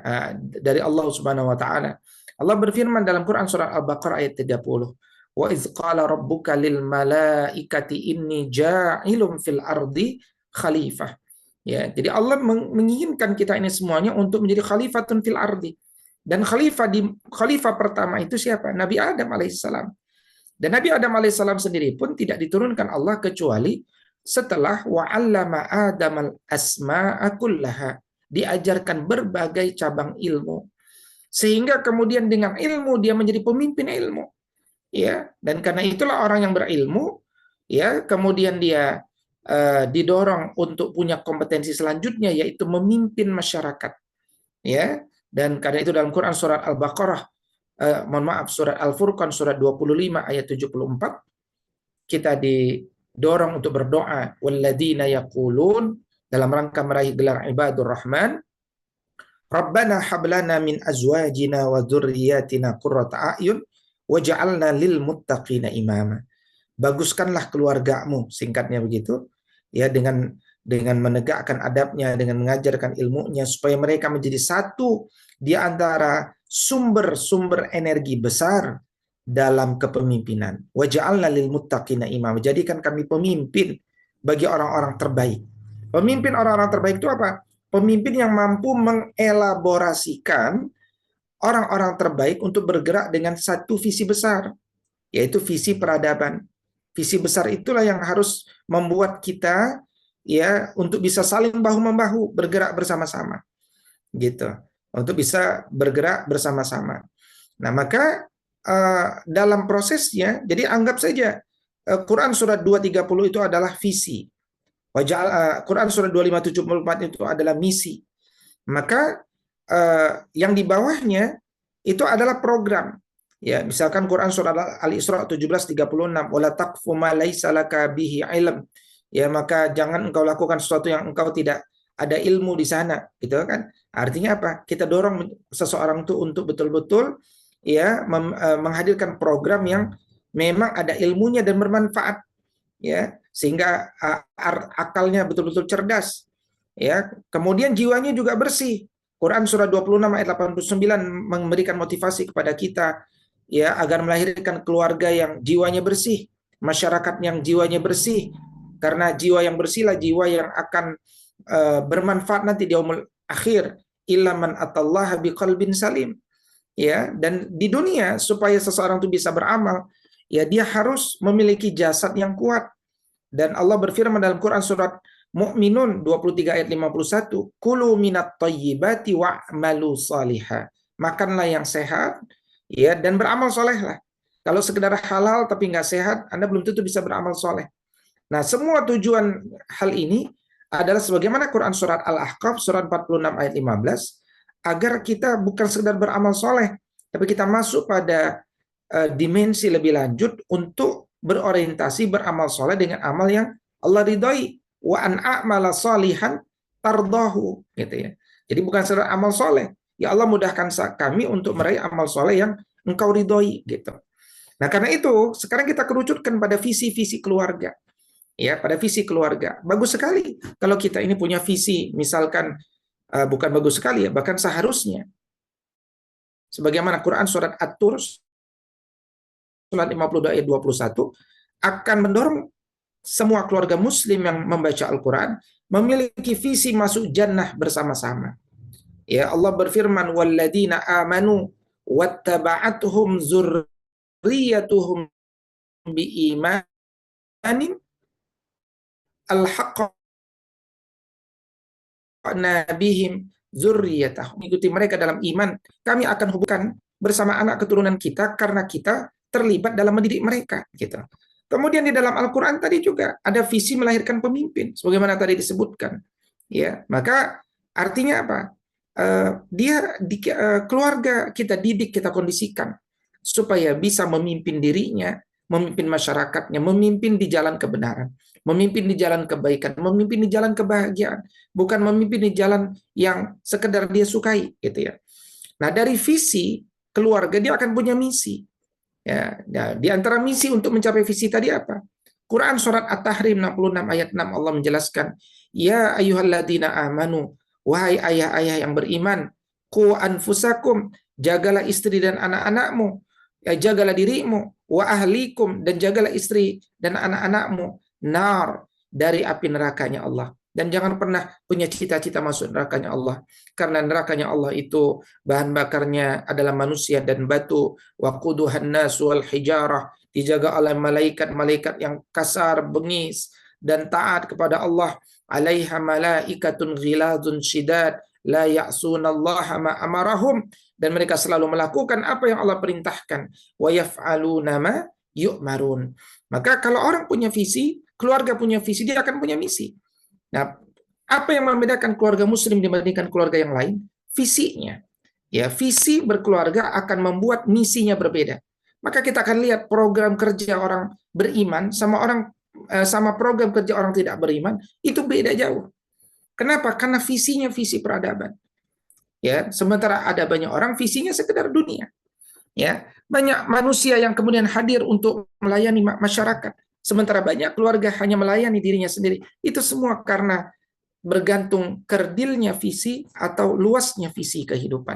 A: dari Allah Subhanahu wa taala. Allah berfirman dalam Quran surah Al-Baqarah ayat 30. Wa idz qala rabbuka lil malaikati inni ja'ilun fil ardi khalifah. Ya, jadi Allah menginginkan kita ini semuanya untuk menjadi khalifatun fil ardi. Dan khalifah pertama itu siapa? Nabi Adam alaihissalam. Dan Nabi Adam alaihissalam sendiri pun tidak diturunkan Allah kecuali setelah wa'allama Adamal asma'a kullaha, diajarkan berbagai cabang ilmu. Sehingga kemudian dengan ilmu dia menjadi pemimpin ilmu. Ya, dan karena itulah orang yang berilmu, ya, kemudian dia didorong untuk punya kompetensi selanjutnya yaitu memimpin masyarakat. Ya, dan karena itu dalam Quran surat Al-Baqarah surat Al-Furqan surat 25 ayat 74 kita didorong untuk berdoa walladzina yaqulun dalam rangka meraih gelar ibadur rahman Rabbana hablana min azwajina wa dzurriyyatina qurrata a'yun waj'alna lil muttaqina imama. Baguskanlah keluargamu, singkatnya begitu, ya, dengan menegakkan adabnya, dengan mengajarkan ilmunya supaya mereka menjadi satu di antara sumber-sumber energi besar dalam kepemimpinan. Waj'alna lil muttaqina imama. Jadikan kami pemimpin bagi orang-orang terbaik. Pemimpin orang-orang terbaik itu apa? Pemimpin yang mampu mengelaborasikan orang-orang terbaik untuk bergerak dengan satu visi besar, yaitu visi peradaban. Visi besar itulah yang harus membuat kita ya untuk bisa saling bahu-membahu bergerak bersama-sama gitu. Untuk bisa bergerak bersama-sama. Nah, maka dalam prosesnya, jadi anggap saja Quran surat 230 itu adalah visi. Quran surat 2574 itu adalah misi. Maka yang di bawahnya itu adalah program. Ya, misalkan Quran surat Al-Isra 17:36, "Wala taqfu ma laisa laka bihi ilm." Ya, maka jangan engkau lakukan sesuatu yang engkau tidak ada ilmu di sana, gitu kan? Artinya apa? Kita dorong seseorang itu untuk betul-betul ya menghadirkan program yang memang ada ilmunya dan bermanfaat, ya, sehingga akalnya betul-betul cerdas, ya. Kemudian jiwanya juga bersih. Quran surah 26 ayat 89 memberikan motivasi kepada kita, ya, agar melahirkan keluarga yang jiwanya bersih, masyarakat yang jiwanya bersih, karena jiwa yang bersihlah jiwa yang akan bermanfaat nanti di yaumul akhir. Illa man atallaha biqalbin salim. Ya, dan di dunia supaya seseorang itu bisa beramal, ya dia harus memiliki jasad yang kuat. Dan Allah berfirman dalam Quran surat Mu'minun 23 ayat 51, "Kulu minat thayyibati wa'malu salihah." Makanlah yang sehat, ya, dan beramal solehlah. Kalau sekedar halal tapi nggak sehat, Anda belum tentu bisa beramal soleh. Nah, semua tujuan hal ini adalah sebagaimana Quran surat Al-Ahqaf surat 46 ayat 15, agar kita bukan sekedar beramal soleh, tapi kita masuk pada dimensi lebih lanjut untuk berorientasi beramal soleh dengan amal yang Allah ridhoi. Wa an a'mala salihan tardahu, gitu ya. Jadi bukan sekedar amal soleh, ya Allah mudahkan kami untuk meraih amal soleh yang engkau ridhoi, gitu. Nah, karena itu sekarang kita kerucutkan pada visi-visi keluarga. Ya, pada visi keluarga. Bagus sekali kalau kita ini punya visi, misalkan bukan bagus sekali ya, bahkan seharusnya. Sebagaimana Quran surat At-Tur surat 52 ayat 21 akan mendorong semua keluarga muslim yang membaca Al-Quran memiliki visi masuk jannah bersama-sama. Ya, Allah berfirman, "Walladzina amanu wattaba'atuhum dzurriyyatuhum biimanin alhaqna bihim dzurriyyatahum." Ikuti mereka dalam iman, kami akan hubungkan bersama anak keturunan kita karena kita terlibat dalam mendidik mereka, gitu. Kemudian di dalam Al-Quran tadi juga ada visi melahirkan pemimpin, sebagaimana tadi disebutkan. Ya, maka artinya apa? Keluarga kita didik, kita kondisikan supaya bisa memimpin dirinya, memimpin masyarakatnya, memimpin di jalan kebenaran, memimpin di jalan kebaikan, memimpin di jalan kebahagiaan, bukan memimpin di jalan yang sekedar dia sukai, gitu ya. Nah, dari visi keluarga dia akan punya misi. Ya, nah, di antara misi untuk mencapai visi tadi apa? Quran surat At-Tahrim 66 ayat 6 Allah menjelaskan, "Ya ayyuhalladzina amanu," wahai ayah-ayah yang beriman, "qu anfusakum," jagalah istri dan anak-anakmu, ya, jagalah dirimu, "wa ahlikum," dan jagalah istri dan anak-anakmu, "nar," dari api nerakanya Allah. Dan jangan pernah punya cita-cita masuk nerakanya Allah, karena nerakanya Allah itu bahan bakarnya adalah manusia dan batu. Waquduhan nas wal hijarah, dijaga oleh malaikat-malaikat yang kasar, bengis dan taat kepada Allah. Alaiha malaikatun ghiladun syidad la ya'sunallaha ma amarahum, dan mereka selalu melakukan apa yang Allah perintahkan. Wa yaf'aluna ma yu'marun. Maka kalau orang punya visi, keluarga punya visi, dia akan punya misi. Nah, apa yang membedakan keluarga muslim dibandingkan keluarga yang lain? Visinya. Ya, visi berkeluarga akan membuat misinya berbeda. Maka kita akan lihat program kerja orang beriman sama program kerja orang tidak beriman itu beda jauh. Kenapa? Karena visinya visi peradaban. Ya, sementara ada banyak orang visinya sekedar dunia. Ya, banyak manusia yang kemudian hadir untuk melayani masyarakat. Sementara banyak keluarga hanya melayani dirinya sendiri. Itu semua karena bergantung kerdilnya visi atau luasnya visi kehidupan.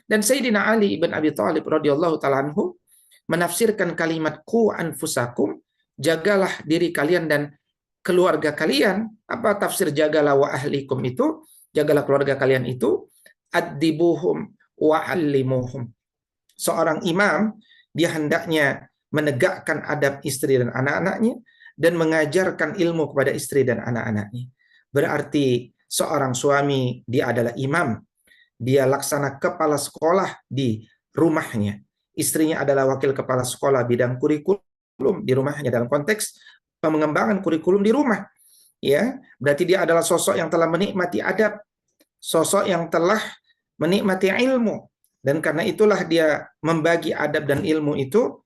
A: Dan Sayyidina Ali bin Abi Thalib radhiyallahu ta'ala anhu menafsirkan kalimat qu anfusakum, jagalah diri kalian dan keluarga kalian. Apa tafsir jagalah wa ahlikum itu? Jagalah keluarga kalian itu, addibuhum wa allimuhum. Seorang imam, dia hendaknya menegakkan adab istri dan anak-anaknya dan mengajarkan ilmu kepada istri dan anak-anaknya. berarti seorang suami dia adalah imam, dia laksana kepala sekolah di rumahnya. Istrinya adalah wakil kepala sekolah bidang kurikulum di rumahnya dalam konteks pengembangan kurikulum di rumah. Ya, berarti dia adalah sosok yang telah menikmati adab, sosok yang telah menikmati ilmu, dan karena itulah dia membagi adab dan ilmu itu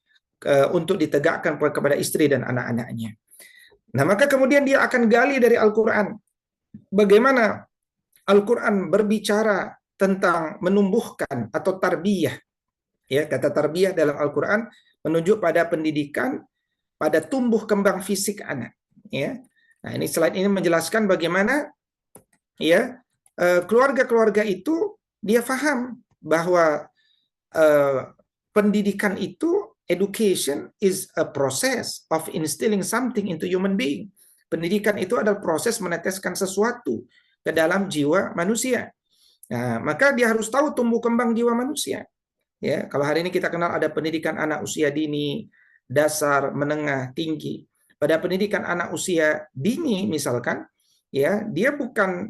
A: untuk ditegakkan kepada istri dan anak-anaknya. Nah, maka kemudian dia akan gali dari Al-Quran. Bagaimana Al-Quran berbicara tentang menumbuhkan atau tarbiyah. Ya, kata tarbiyah dalam Al-Quran menunjuk pada pendidikan, pada tumbuh kembang fisik anak. Ya, nah ini slide ini menjelaskan bagaimana ya keluarga-keluarga itu dia paham bahwa pendidikan itu, education is a process of instilling something into human being. Pendidikan itu adalah proses meneteskan sesuatu ke dalam jiwa manusia. Nah, maka dia harus tahu tumbuh kembang jiwa manusia. Ya, kalau hari ini kita kenal ada pendidikan anak usia dini, dasar, menengah, tinggi. Pada pendidikan anak usia dini misalkan, ya, dia bukan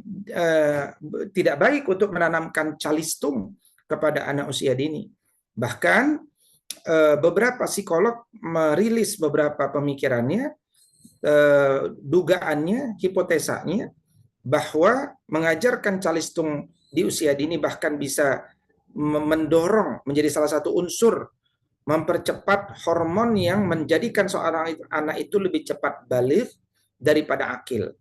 A: tidak baik untuk menanamkan calistung kepada anak usia dini. Bahkan beberapa psikolog merilis beberapa pemikirannya, dugaannya, hipotesanya bahwa mengajarkan calistung di usia dini bahkan bisa mendorong menjadi salah satu unsur mempercepat hormon yang menjadikan seorang anak itu lebih cepat balik daripada akil.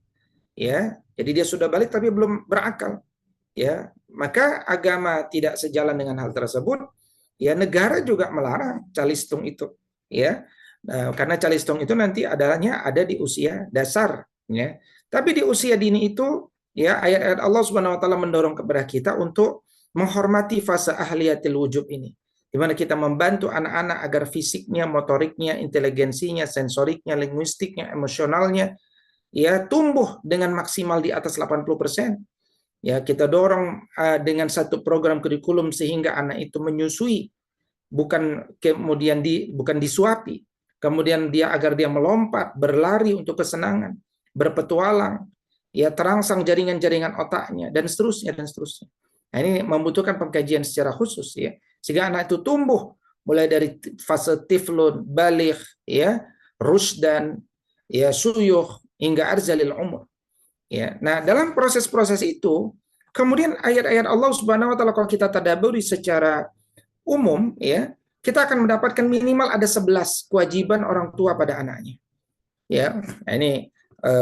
A: Ya, jadi dia sudah balik tapi belum berakal. Ya, maka agama tidak sejalan dengan hal tersebut. Ya, negara juga melarang calistung itu. Ya, nah, karena calistung itu nanti adanya ada di usia dasar. Ya, tapi di usia dini itu, ya ayat-ayat Allah Subhanahu Wa Taala mendorong kepada kita untuk menghormati fase ahliyatil wujub ini, di mana kita membantu anak-anak agar fisiknya, motoriknya, inteligensinya, sensoriknya, linguistiknya, emosionalnya, ya tumbuh dengan maksimal di atas 80%. Ya, kita dorong dengan satu program kurikulum sehingga anak itu menyusui, bukan kemudian bukan disuapi. Kemudian dia agar dia melompat, berlari untuk kesenangan, berpetualang, ya terangsang jaringan-jaringan otaknya dan seterusnya dan seterusnya. Nah, ini membutuhkan pengkajian secara khusus ya. Sehingga anak itu tumbuh mulai dari fase tiflun, baligh, ya, rusdan, ya suyuh hingga arzalil umur. Ya, nah dalam proses-proses itu, kemudian ayat-ayat Allah Subhanahu Wa Taala kalau kita tadabburi secara umum, ya, kita akan mendapatkan minimal ada 11 kewajiban orang tua pada anaknya. Ya, nah ini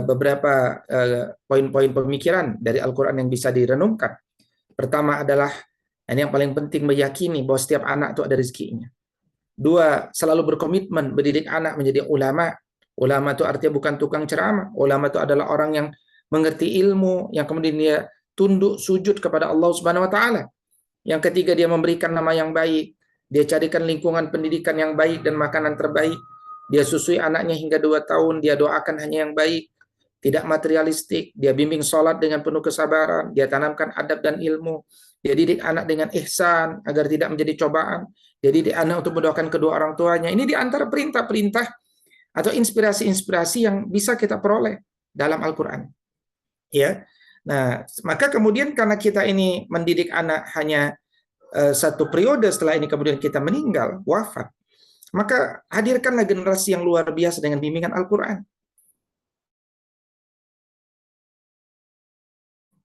A: beberapa poin-poin pemikiran dari Al-Quran yang bisa direnungkan. Pertama adalah ini yang paling penting, meyakini bahwa setiap anak itu ada rezekinya. Dua, selalu berkomitmen mendidik anak menjadi ulama. Ulama itu artinya bukan tukang ceramah. Ulama itu adalah orang yang mengerti ilmu, yang kemudian dia tunduk sujud kepada Allah Subhanahu Wa Taala. Yang ketiga, dia memberikan nama yang baik, dia carikan lingkungan pendidikan yang baik dan makanan terbaik, dia susui anaknya hingga 2 tahun, dia doakan hanya yang baik, tidak materialistik, dia bimbing sholat dengan penuh kesabaran, dia tanamkan adab dan ilmu, dia didik anak dengan ihsan agar tidak menjadi cobaan, dia didik anak untuk mendoakan kedua orang tuanya. Ini di antara perintah-perintah atau inspirasi-inspirasi yang bisa kita peroleh dalam Al-Quran. Ya, nah maka kemudian karena kita ini mendidik anak hanya satu periode, setelah ini kemudian kita meninggal, wafat, maka hadirkanlah generasi yang luar biasa dengan bimbingan Al-Quran.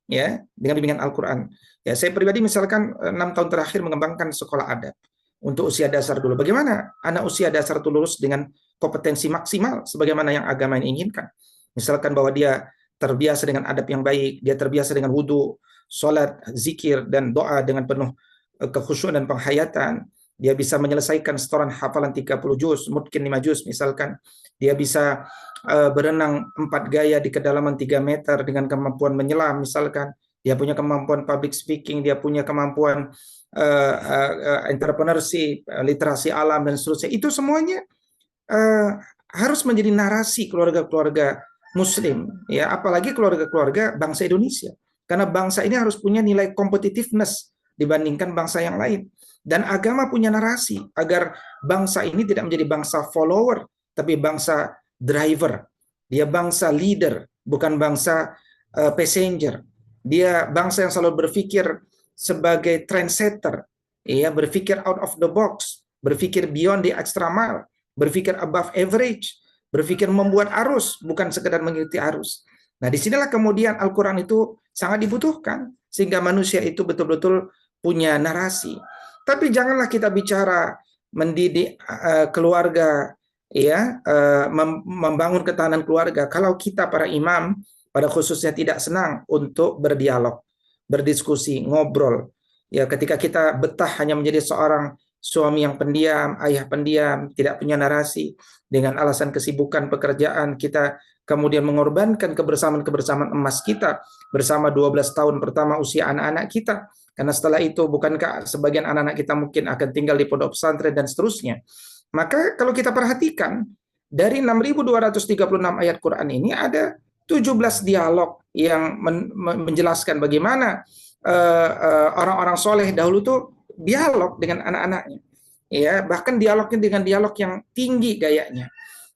A: Ya, dengan bimbingan Al-Quran. Ya, saya pribadi misalkan 6 tahun terakhir mengembangkan sekolah adab untuk usia dasar dulu. Bagaimana anak usia dasar itu lulus dengan kompetensi maksimal sebagaimana yang agama ini inginkan. Misalkan bahwa dia terbiasa dengan adab yang baik, dia terbiasa dengan wudhu, sholat, zikir, dan doa dengan penuh kekhusyuan dan penghayatan. Dia bisa menyelesaikan setoran hafalan 30 juz, mungkin 5 juz misalkan. Dia bisa berenang 4 gaya di kedalaman 3 meter dengan kemampuan menyelam misalkan. Dia punya kemampuan public speaking, dia punya kemampuan entrepreneurship, literasi alam, dan seterusnya. Itu semuanya harus menjadi narasi keluarga-keluarga Muslim, ya, apalagi keluarga-keluarga bangsa Indonesia, karena bangsa ini harus punya nilai competitiveness dibandingkan bangsa yang lain, dan agama punya narasi agar bangsa ini tidak menjadi bangsa follower, tapi bangsa driver, dia bangsa leader, bukan bangsa passenger. Dia bangsa yang selalu berpikir sebagai trendsetter, ya, berpikir out of the box, berpikir beyond the extra mile, berpikir above average, berpikir membuat arus, bukan sekedar mengikuti arus. Nah, disinilah kemudian Al-Quran itu sangat dibutuhkan, sehingga manusia itu betul-betul punya narasi. Tapi janganlah kita bicara mendidik keluarga, ya, membangun ketahanan keluarga, kalau kita para imam pada khususnya tidak senang untuk berdialog, berdiskusi, ngobrol. Ya, ketika kita betah hanya menjadi seorang suami yang pendiam, ayah pendiam, tidak punya narasi, dengan alasan kesibukan pekerjaan kita kemudian mengorbankan kebersamaan-kebersamaan emas kita bersama 12 tahun pertama usia anak-anak kita. Karena setelah itu bukankah sebagian anak-anak kita mungkin akan tinggal di pondok pesantren dan seterusnya. Maka kalau kita perhatikan dari 6.236 ayat Quran ini ada 17 dialog yang menjelaskan bagaimana orang-orang soleh dahulu tuh dialog dengan anak-anaknya. Ya, bahkan dialognya dengan dialog yang tinggi gayanya.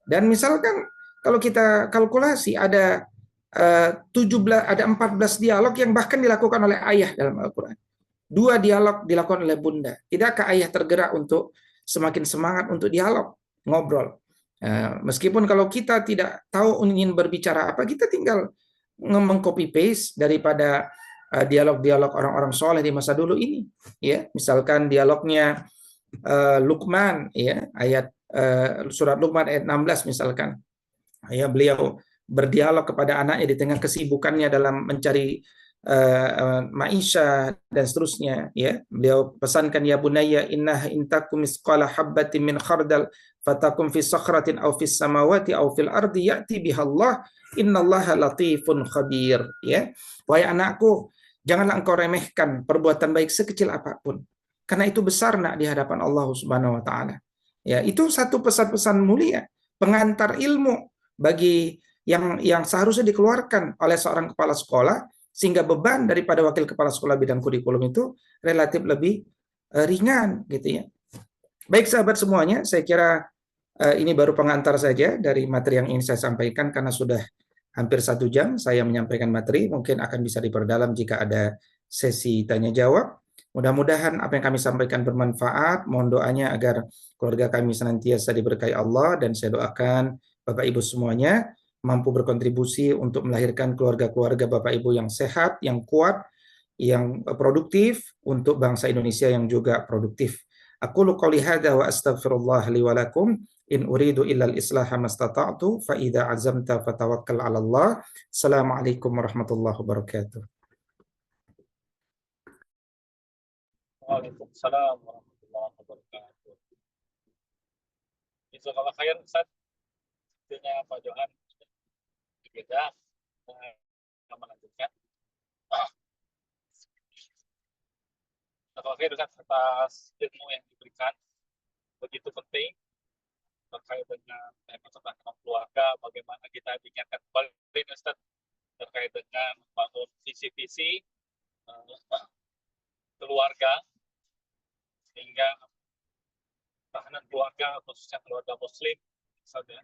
A: Dan misalkan kalau kita kalkulasi ada 17 ada 14 dialog yang bahkan dilakukan oleh ayah dalam Al-Qur'an. 2 dialog dilakukan oleh bunda. Tidakkah ayah tergerak untuk semakin semangat untuk dialog, ngobrol? Meskipun kalau kita tidak tahu ingin berbicara apa, kita tinggal meng-copy paste daripada dialog-dialog orang-orang soleh di masa dulu ini. Ya, misalkan dialognya Luqman, ya, ayat surat Luqman ayat 16 misalkan. Ya, beliau berdialog kepada anaknya di tengah kesibukannya dalam mencari maisha dan seterusnya, ya. Beliau pesankan, ya bunayya innaha intakum misqala habbatin min khardal fatakum fi sakhratin aw fis samawati aw fil ardi ya'ti bihallah innallaha latifun khabir, ya. Wahai anakku, janganlah engkau remehkan perbuatan baik sekecil apapun, karena itu besar nak di hadapan Allah Subhanahu wa taala. Ya, itu satu pesan-pesan mulia, pengantar ilmu bagi yang seharusnya dikeluarkan oleh seorang kepala sekolah, sehingga beban daripada wakil kepala sekolah bidang kurikulum itu relatif lebih ringan, gitu ya. Baik sahabat semuanya, saya kira ini baru pengantar saja dari materi yang ingin saya sampaikan, karena sudah hampir 1 jam saya menyampaikan materi. Mungkin akan bisa diperdalam jika ada sesi tanya jawab. Mudah-mudahan apa yang kami sampaikan bermanfaat. Mohon doanya agar keluarga kami senantiasa diberkahi Allah, dan saya doakan Bapak Ibu semuanya mampu berkontribusi untuk melahirkan keluarga-keluarga Bapak Ibu yang sehat, yang kuat, yang produktif untuk bangsa Indonesia yang juga produktif. Aku qouli hadza wa astaghfirullah li wa lakum. In uridu illa al-islaha mastata'tu fa idza azamta fatawakkal 'ala Allah. Assalamualaikum warahmatullahi wabarakatuh.
B: Waalaikumsalam warahmatullahi wabarakatuh. Jazakallah khair Ustaz. Tentunya Pak Johan berbeda yang melanjutkan. Jazakallah khair Ustaz atas ilmu yang diberikan, begitu penting terkait dengan tentang keluarga, bagaimana kita diingatkan kembali Ustaz terkait dengan membangun visi-visi keluarga, sehingga tahanan keluarga, khususnya keluarga Muslim, misalnya,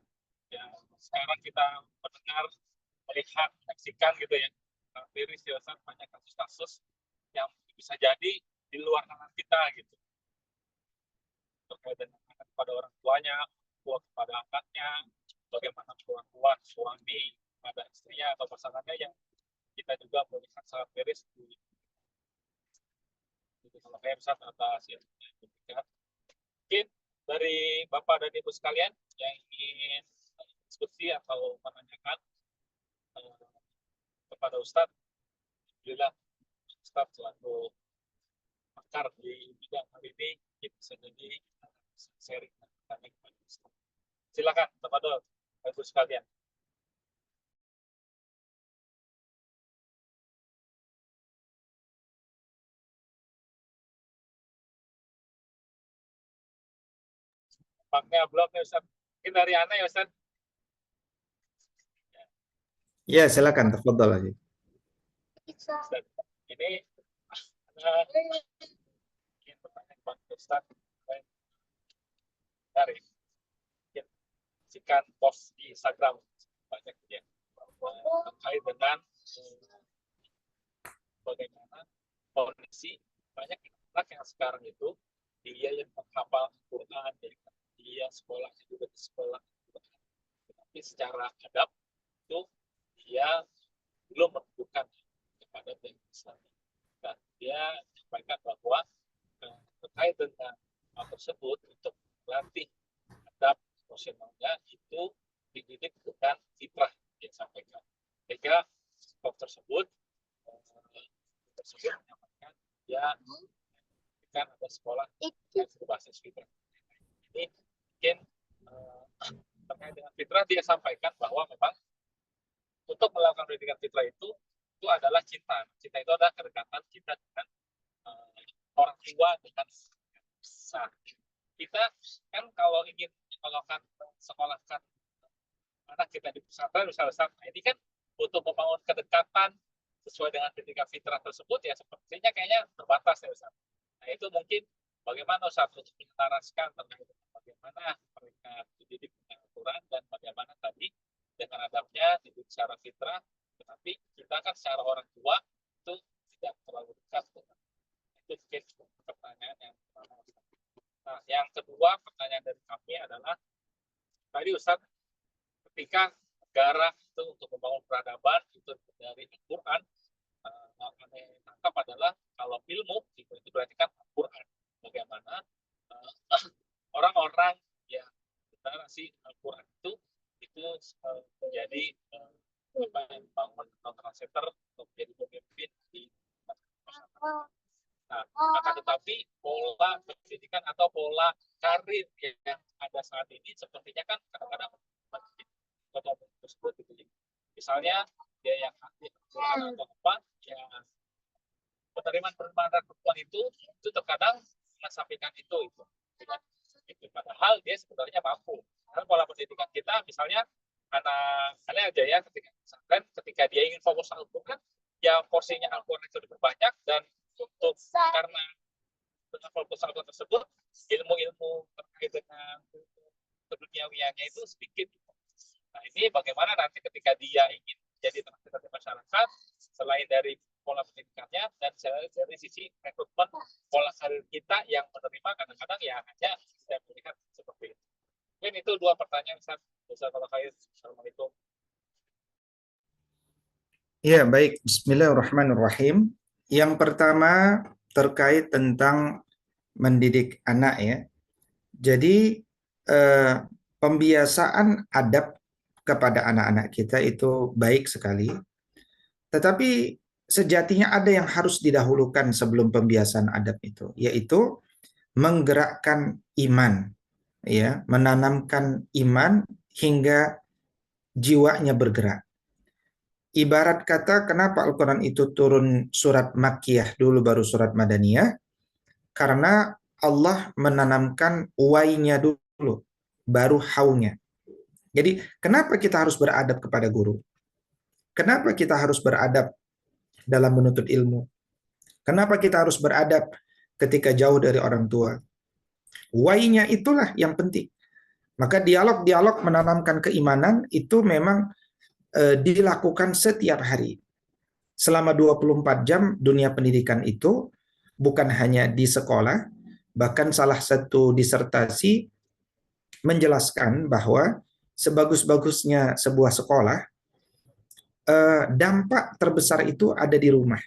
B: yang sekarang kita mendengar, melihat, menyaksikan gitu ya, miris ya Ustaz, banyak kasus-kasus yang bisa jadi di luar tangan kita gitu, terkait dengan anak kepada orang tuanya, tua kepada anaknya, bagaimana perlakuan suami pada istrinya atau pasangannya, yang kita juga melihat sangat miris di kalau kayak Ustaz atas yang diberikan. Mungkin dari Bapak dan Ibu sekalian yang ingin diskusi atau menanyakan kepada Ustadz, alhamdulillah Ustadz selalu pakar di bidang hal ini, kita bisa jadi sharing dan bertanya kepada Ustadz. Silakan kepada Ibu sekalian. Paknya belum ya Ustadz. Mungkin dari Ana ya Ustadz.
A: Ya, silakan, tafadhol lagi.
B: Ustadz, ini ada ingin bertanya kepada Ustadz dari sikan post di Instagram banyak ya terkait dengan bagaimana kondisi banyak anak yang sekarang itu dia yang menghafal Quran, dia sekolah juga di sekolah, tapi secara adab itu dia belum menunjukkan kepada Islam. Dan dia sampaikan bahwa terkait dengan hal tersebut untuk melatih adab emosionalnya itu dididik dengan fitrah yang disampaikan. Sehingga sebab tersebut menyampaikan dia kan ada sekolah yang berbasis fitrah. Ini mungkin terkait dengan fitrah dia sampaikan bahwa memang untuk melakukan pendidikan fitrah itu adalah cinta. Cinta itu adalah kedekatan kita dengan orang tua dengan besar. Kita kan kalau ingin melakukan sekolahkan anak kita di pesantren besar-besar, nah ini kan untuk membangun kedekatan sesuai dengan pendidikan fitrah tersebut ya sepertinya kayaknya terbatas ya Ustaz. Nah itu mungkin bagaimana Ustaz untuk menyelaraskan tentang bagaimana mereka dididik dengan Al-Quran dan bagaimana tadi dengan adabnya dididik secara fitrah, tetapi kita kan secara orang tua itu tidak terlalu dekat. Itu mungkin pertanyaan yang pertama. Nah, yang kedua pertanyaan dari kami adalah tadi Ustaz ketika negara itu untuk membangun peradaban itu dari Al-Quran, kami tangkap adalah kalau ilmu itu berarti kan Al-Quran. Bagaimana orang-orang yang generasi Al-Quran itu menjadi membangun translator untuk menjadi pemimpin di masyarakat. Nah, akan tetapi pola pendidikan atau pola karir yang ada saat ini sepertinya kan kadang-kadang tersebut gitu. Misalnya dia yang aktif atau apa ya penerimaan perempuan itu terkadang mengesampingkan itu. Padahal dia sebenarnya mampu. Karena pola pendidikan kita misalnya anak aja ya ketika dia ingin fokus Al-Quran ya porsinya Al-Quran itu diperbanyak dan untuk karena dengan fokus Al-Quran tersebut ilmu-ilmu terkait dengan keduniawiannya itu sedikit. Nah ini bagaimana nanti ketika dia ingin jadi tenaga kerja masyarakat selain dari pola pendidikannya dan dari sisi rekrutmen pola karir kita yang menerima kadang-kadang ya hanya saya melihat seperti itu. Mungkin itu dua pertanyaan Ustaz kalau kait. Assalamualaikum.
A: Ya, baik. Bismillahirrahmanirrahim. Yang pertama terkait tentang mendidik anak ya. Jadi pembiasaan adab kepada anak-anak kita itu baik sekali. Tetapi sejatinya ada yang harus didahulukan sebelum pembiasaan adab itu, yaitu menggerakkan iman, ya, menanamkan iman hingga jiwanya bergerak. Ibarat kata kenapa Al-Quran itu turun surat Makkiyah dulu baru surat Madaniyah, karena Allah menanamkan wainya dulu, baru haunya. Jadi kenapa kita harus beradab kepada guru? Kenapa kita harus beradab dalam menuntut ilmu? Kenapa kita harus beradab ketika jauh dari orang tua? Wainya itulah yang penting. Maka dialog-dialog menanamkan keimanan itu memang dilakukan setiap hari. Selama 24 jam dunia pendidikan itu bukan hanya di sekolah, bahkan salah satu disertasi menjelaskan bahwa sebagus-bagusnya sebuah sekolah, dampak terbesar itu ada di rumah.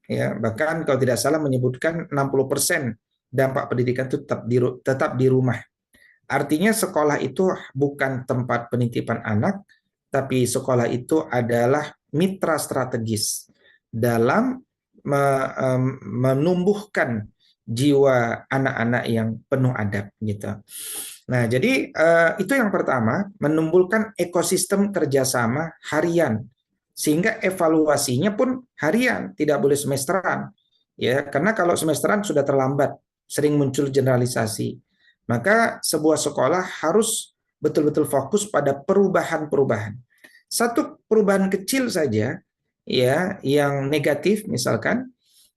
A: Ya, bahkan kalau tidak salah menyebutkan 60% dampak pendidikan itu tetap di rumah. Artinya sekolah itu bukan tempat penitipan anak, tapi sekolah itu adalah mitra strategis dalam menumbuhkan jiwa anak-anak yang penuh adab gitu. Nah, jadi itu yang pertama, menumbuhkan ekosistem kerjasama harian sehingga evaluasinya pun harian, tidak boleh semesteran. Ya, karena kalau semesteran sudah terlambat, sering muncul generalisasi. Maka sebuah sekolah harus betul-betul fokus pada perubahan-perubahan. Satu perubahan kecil saja ya yang negatif misalkan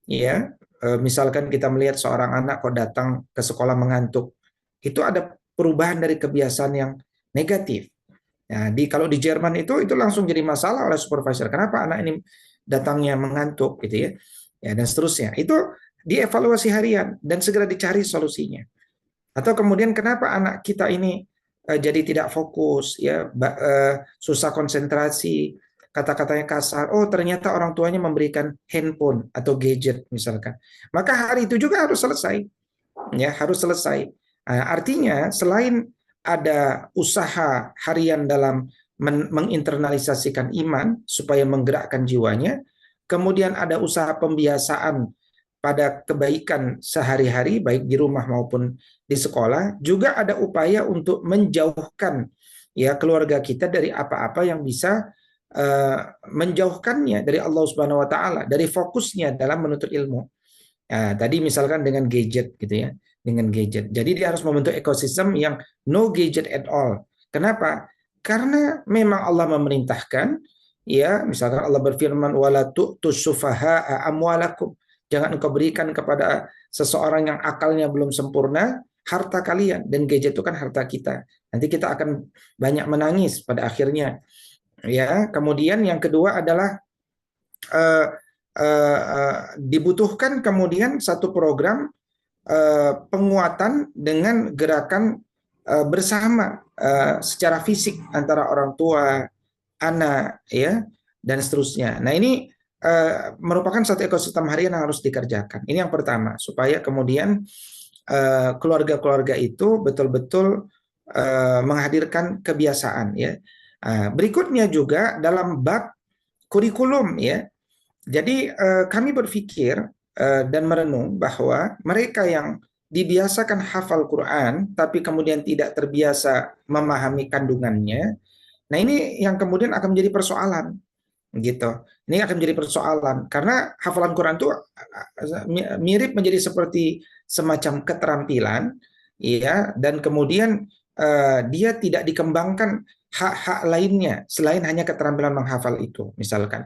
A: ya misalkan kita melihat seorang anak kok datang ke sekolah mengantuk, itu ada perubahan dari kebiasaan yang negatif. Nah, kalau di Jerman itu langsung jadi masalah oleh supervisor. Kenapa anak ini datangnya mengantuk gitu ya? Ya dan seterusnya. Itu dievaluasi harian dan segera dicari solusinya. Atau kemudian kenapa anak kita ini jadi tidak fokus ya, susah konsentrasi, kata-katanya kasar. Oh, ternyata orang tuanya memberikan handphone atau gadget misalkan. Maka hari itu juga harus selesai ya, harus selesai. Artinya selain ada usaha harian dalam menginternalisasikan iman supaya menggerakkan jiwanya, kemudian ada usaha pembiasaan pada kebaikan sehari-hari baik di rumah maupun di sekolah, juga ada upaya untuk menjauhkan ya keluarga kita dari apa-apa yang bisa menjauhkannya dari Allah Subhanahu wa taala, dari fokusnya dalam menuntut ilmu. Nah, tadi misalkan dengan gadget gitu ya, dengan gadget. Jadi dia harus membentuk ekosistem yang no gadget at all. Kenapa? Karena memang Allah memerintahkan, ya, misalkan Allah berfirman wala tu'tus sufaha amwalakum. Jangan engkau berikan kepada seseorang yang akalnya belum sempurna harta kalian, dan gadget itu kan harta kita. Nanti kita akan banyak menangis pada akhirnya. Ya, kemudian yang kedua adalah uh, dibutuhkan kemudian satu program penguatan dengan gerakan bersama secara fisik antara orang tua, anak, ya, dan seterusnya. Nah ini merupakan satu ekosistem harian yang harus dikerjakan. Ini yang pertama, supaya kemudian keluarga-keluarga itu betul-betul menghadirkan kebiasaan, ya. Berikutnya juga dalam bab kurikulum, ya. Jadi kami berpikir dan merenung bahwa mereka yang dibiasakan hafal Quran tapi kemudian tidak terbiasa memahami kandungannya, nah ini yang kemudian akan menjadi persoalan gitu. Ini akan menjadi persoalan karena hafalan Quran itu mirip menjadi seperti semacam keterampilan, ya, dan kemudian dia tidak dikembangkan hak-hak lainnya selain hanya keterampilan menghafal itu, misalkan.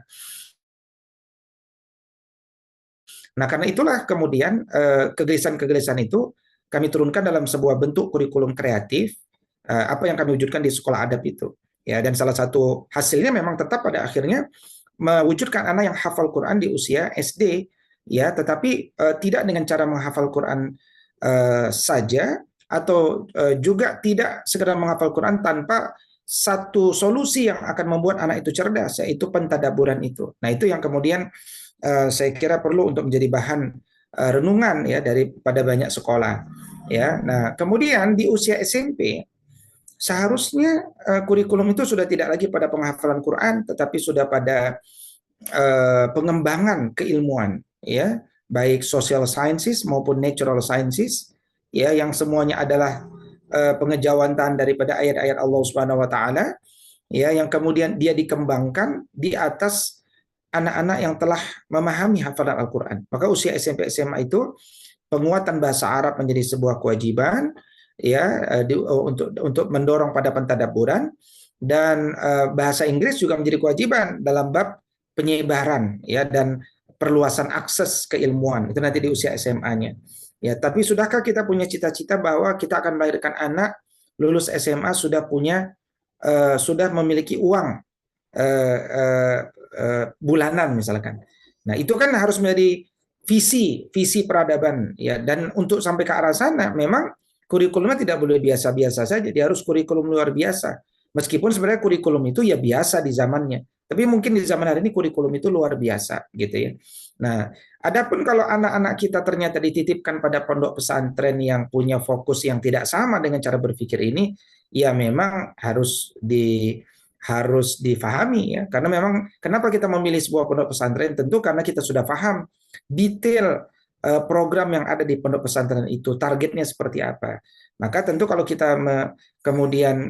A: Nah, karena itulah kemudian kegelisahan-kegelisahan itu kami turunkan dalam sebuah bentuk kurikulum kreatif, apa yang kami wujudkan di sekolah adab itu. Ya, dan salah satu hasilnya memang tetap pada akhirnya mewujudkan anak yang hafal Quran di usia SD, ya, tetapi tidak dengan cara menghafal Quran saja, atau juga tidak sekedar menghafal Quran tanpa satu solusi yang akan membuat anak itu cerdas, yaitu pentadaburan itu. Nah, itu yang kemudian saya kira perlu untuk menjadi bahan renungan ya daripada banyak sekolah, ya. Nah, kemudian di usia SMP seharusnya kurikulum itu sudah tidak lagi pada penghafalan Quran, tetapi sudah pada pengembangan keilmuan, ya, baik social sciences maupun natural sciences, ya, yang semuanya adalah pengejawantan daripada ayat-ayat Allah Subhanahu wa taala, ya, yang kemudian dia dikembangkan di atas anak-anak yang telah memahami hafalan Al-Quran. Maka usia SMP SMA itu penguatan bahasa Arab menjadi sebuah kewajiban, ya, untuk mendorong pada pentadabburan, dan bahasa Inggris juga menjadi kewajiban dalam bab penyebaran, ya, dan perluasan akses keilmuan itu nanti di usia SMA-nya. Ya, tapi sudahkah kita punya cita-cita bahwa kita akan melahirkan anak lulus SMA sudah memiliki uang bulanan misalkan. Nah, itu kan harus menjadi visi peradaban, ya, dan untuk sampai ke arah sana memang kurikulumnya tidak boleh biasa-biasa saja, dia harus kurikulum luar biasa. Meskipun sebenarnya kurikulum itu ya biasa di zamannya, tapi mungkin di zaman hari ini kurikulum itu luar biasa gitu ya. Nah, adapun kalau anak-anak kita ternyata dititipkan pada pondok pesantren yang punya fokus yang tidak sama dengan cara berpikir ini, ya memang harus difahami, ya, karena memang kenapa kita memilih sebuah pondok pesantren, tentu karena kita sudah paham detail program yang ada di pondok pesantren itu, targetnya seperti apa. Maka tentu kalau kita kemudian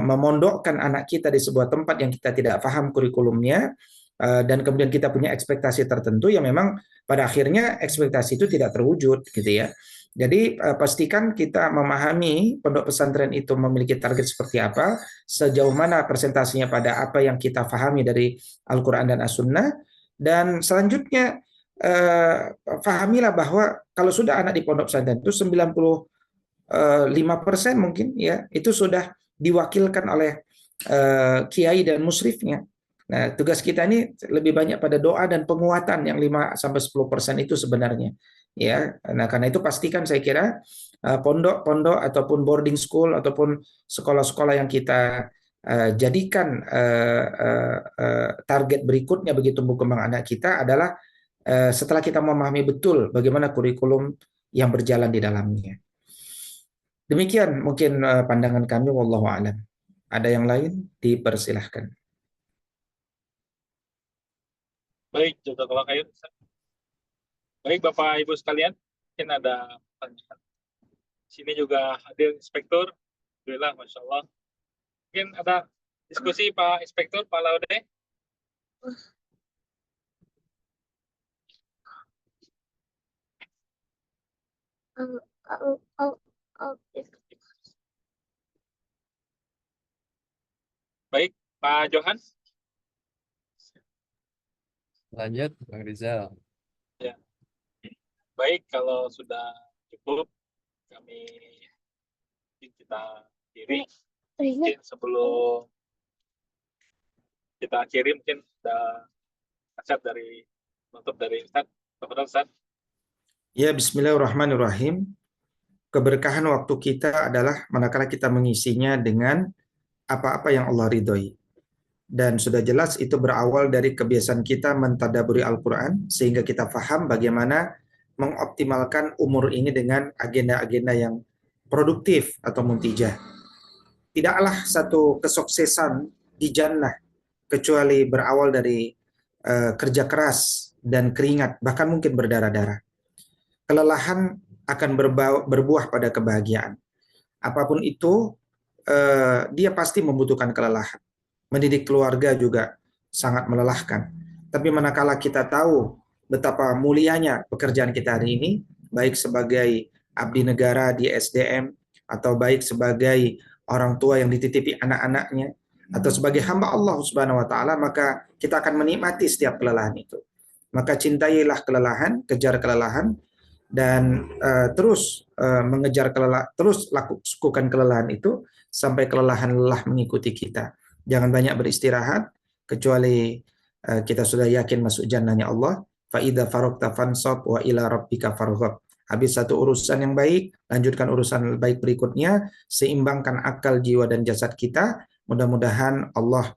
A: memondokkan anak kita di sebuah tempat yang kita tidak paham kurikulumnya, dan kemudian kita punya ekspektasi tertentu, yang memang pada akhirnya ekspektasi itu tidak terwujud gitu ya. Jadi pastikan kita memahami pondok pesantren itu memiliki target seperti apa, sejauh mana presentasinya pada apa yang kita pahami dari Al-Quran dan As-Sunnah, dan selanjutnya pahamilah bahwa kalau sudah anak di pondok pesantren itu 5% mungkin ya itu sudah diwakilkan oleh kiai dan musyrifnya. Nah, tugas kita ini lebih banyak pada doa dan penguatan yang 5 sampai 10% itu sebenarnya. Ya, nah karena itu pastikan saya kira pondok-pondok ataupun boarding school ataupun sekolah-sekolah yang kita jadikan target berikutnya bagi tumbuh kembang anak kita adalah setelah kita memahami betul bagaimana kurikulum yang berjalan di dalamnya. Demikian mungkin pandangan kami, wallahu a'lam. Ada yang lain? Dipersilahkan.
B: Baik, jazakallah khair. Baik, Bapak Ibu sekalian, mungkin ada pertanyaan. Sini juga hadir inspektur. Alhamdulillah, Masya Allah. Mungkin ada diskusi Pak Inspektur, Pak Laude. Baik, Pak Johan.
C: Lanjut, Bang Rizal.
B: Ya. Baik, kalau sudah cukup, kami kita akhiri. Mungkin sebelum kita akhiri, mungkin ada nasihat dari penutup dari Ustaz. Kepada Ustaz.
A: Ya, bismillahirrahmanirrahim. Keberkahan waktu kita adalah manakala kita mengisinya dengan apa-apa yang Allah ridhoi. Dan sudah jelas itu berawal dari kebiasaan kita mentadaburi Al-Quran, sehingga kita paham bagaimana mengoptimalkan umur ini dengan agenda-agenda yang produktif atau muntijah. Tidaklah satu kesuksesan di jannah kecuali berawal dari kerja keras dan keringat, bahkan mungkin berdarah-darah. Kelelahan akan berbuah pada kebahagiaan. Apapun itu, dia pasti membutuhkan kelelahan. Mendidik keluarga juga sangat melelahkan. Tapi manakala kita tahu betapa mulianya pekerjaan kita hari ini, baik sebagai abdi negara di SDM, atau baik sebagai orang tua yang dititipi anak-anaknya, atau sebagai hamba Allah Subhanahu wa taala, maka kita akan menikmati setiap kelelahan itu. Maka cintailah kelelahan, kejar kelelahan, dan terus mengejar kelelahan, terus lakukan kelelahan itu sampai kelelahan lelah mengikuti kita. Jangan banyak beristirahat kecuali kita sudah yakin masuk jannahnya Allah. Fa idza faragta fansab wa ila rabbika farghab. Habis satu urusan yang baik, lanjutkan urusan baik berikutnya, seimbangkan akal, jiwa dan jasad kita. Mudah-mudahan Allah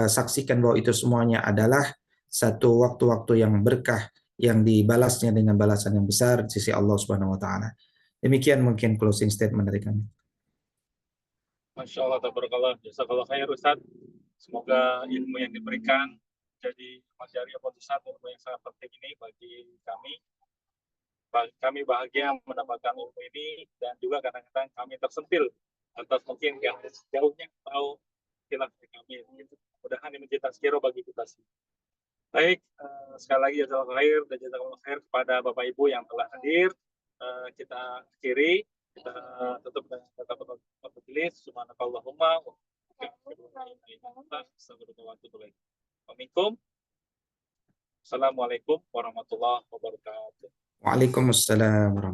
A: saksikan bahwa itu semuanya adalah satu waktu-waktu yang berkah yang dibalasnya dengan balasan yang besar di sisi Allah Subhanahu wa taala. Demikian mungkin closing statement dari kami.
B: Masya Allah, tabarakallah, jazakallah khair Ustaz. Semoga ilmu yang diberikan jadi materi buat Ustaz, ilmu yang sangat penting ini bagi kami. Kami bahagia mendapatkan ilmu ini dan juga kadang-kadang kami tersentil atas mungkin yang jauhnya tahu khilaf kami. Mudah-mudahan ini menjadi tazkirah bagi kita sih. Baik, sekali lagi jazakallah khair dan jazakallah khair kepada Bapak Ibu yang telah hadir. Kita akhiri, kita tutup dengan kata majelis. Subhanakallahumma wa bihamdika. Assalamualaikum warahmatullahi wabarakatuh.
A: Waalaikumsalam warahmatullahi wabarakatuh.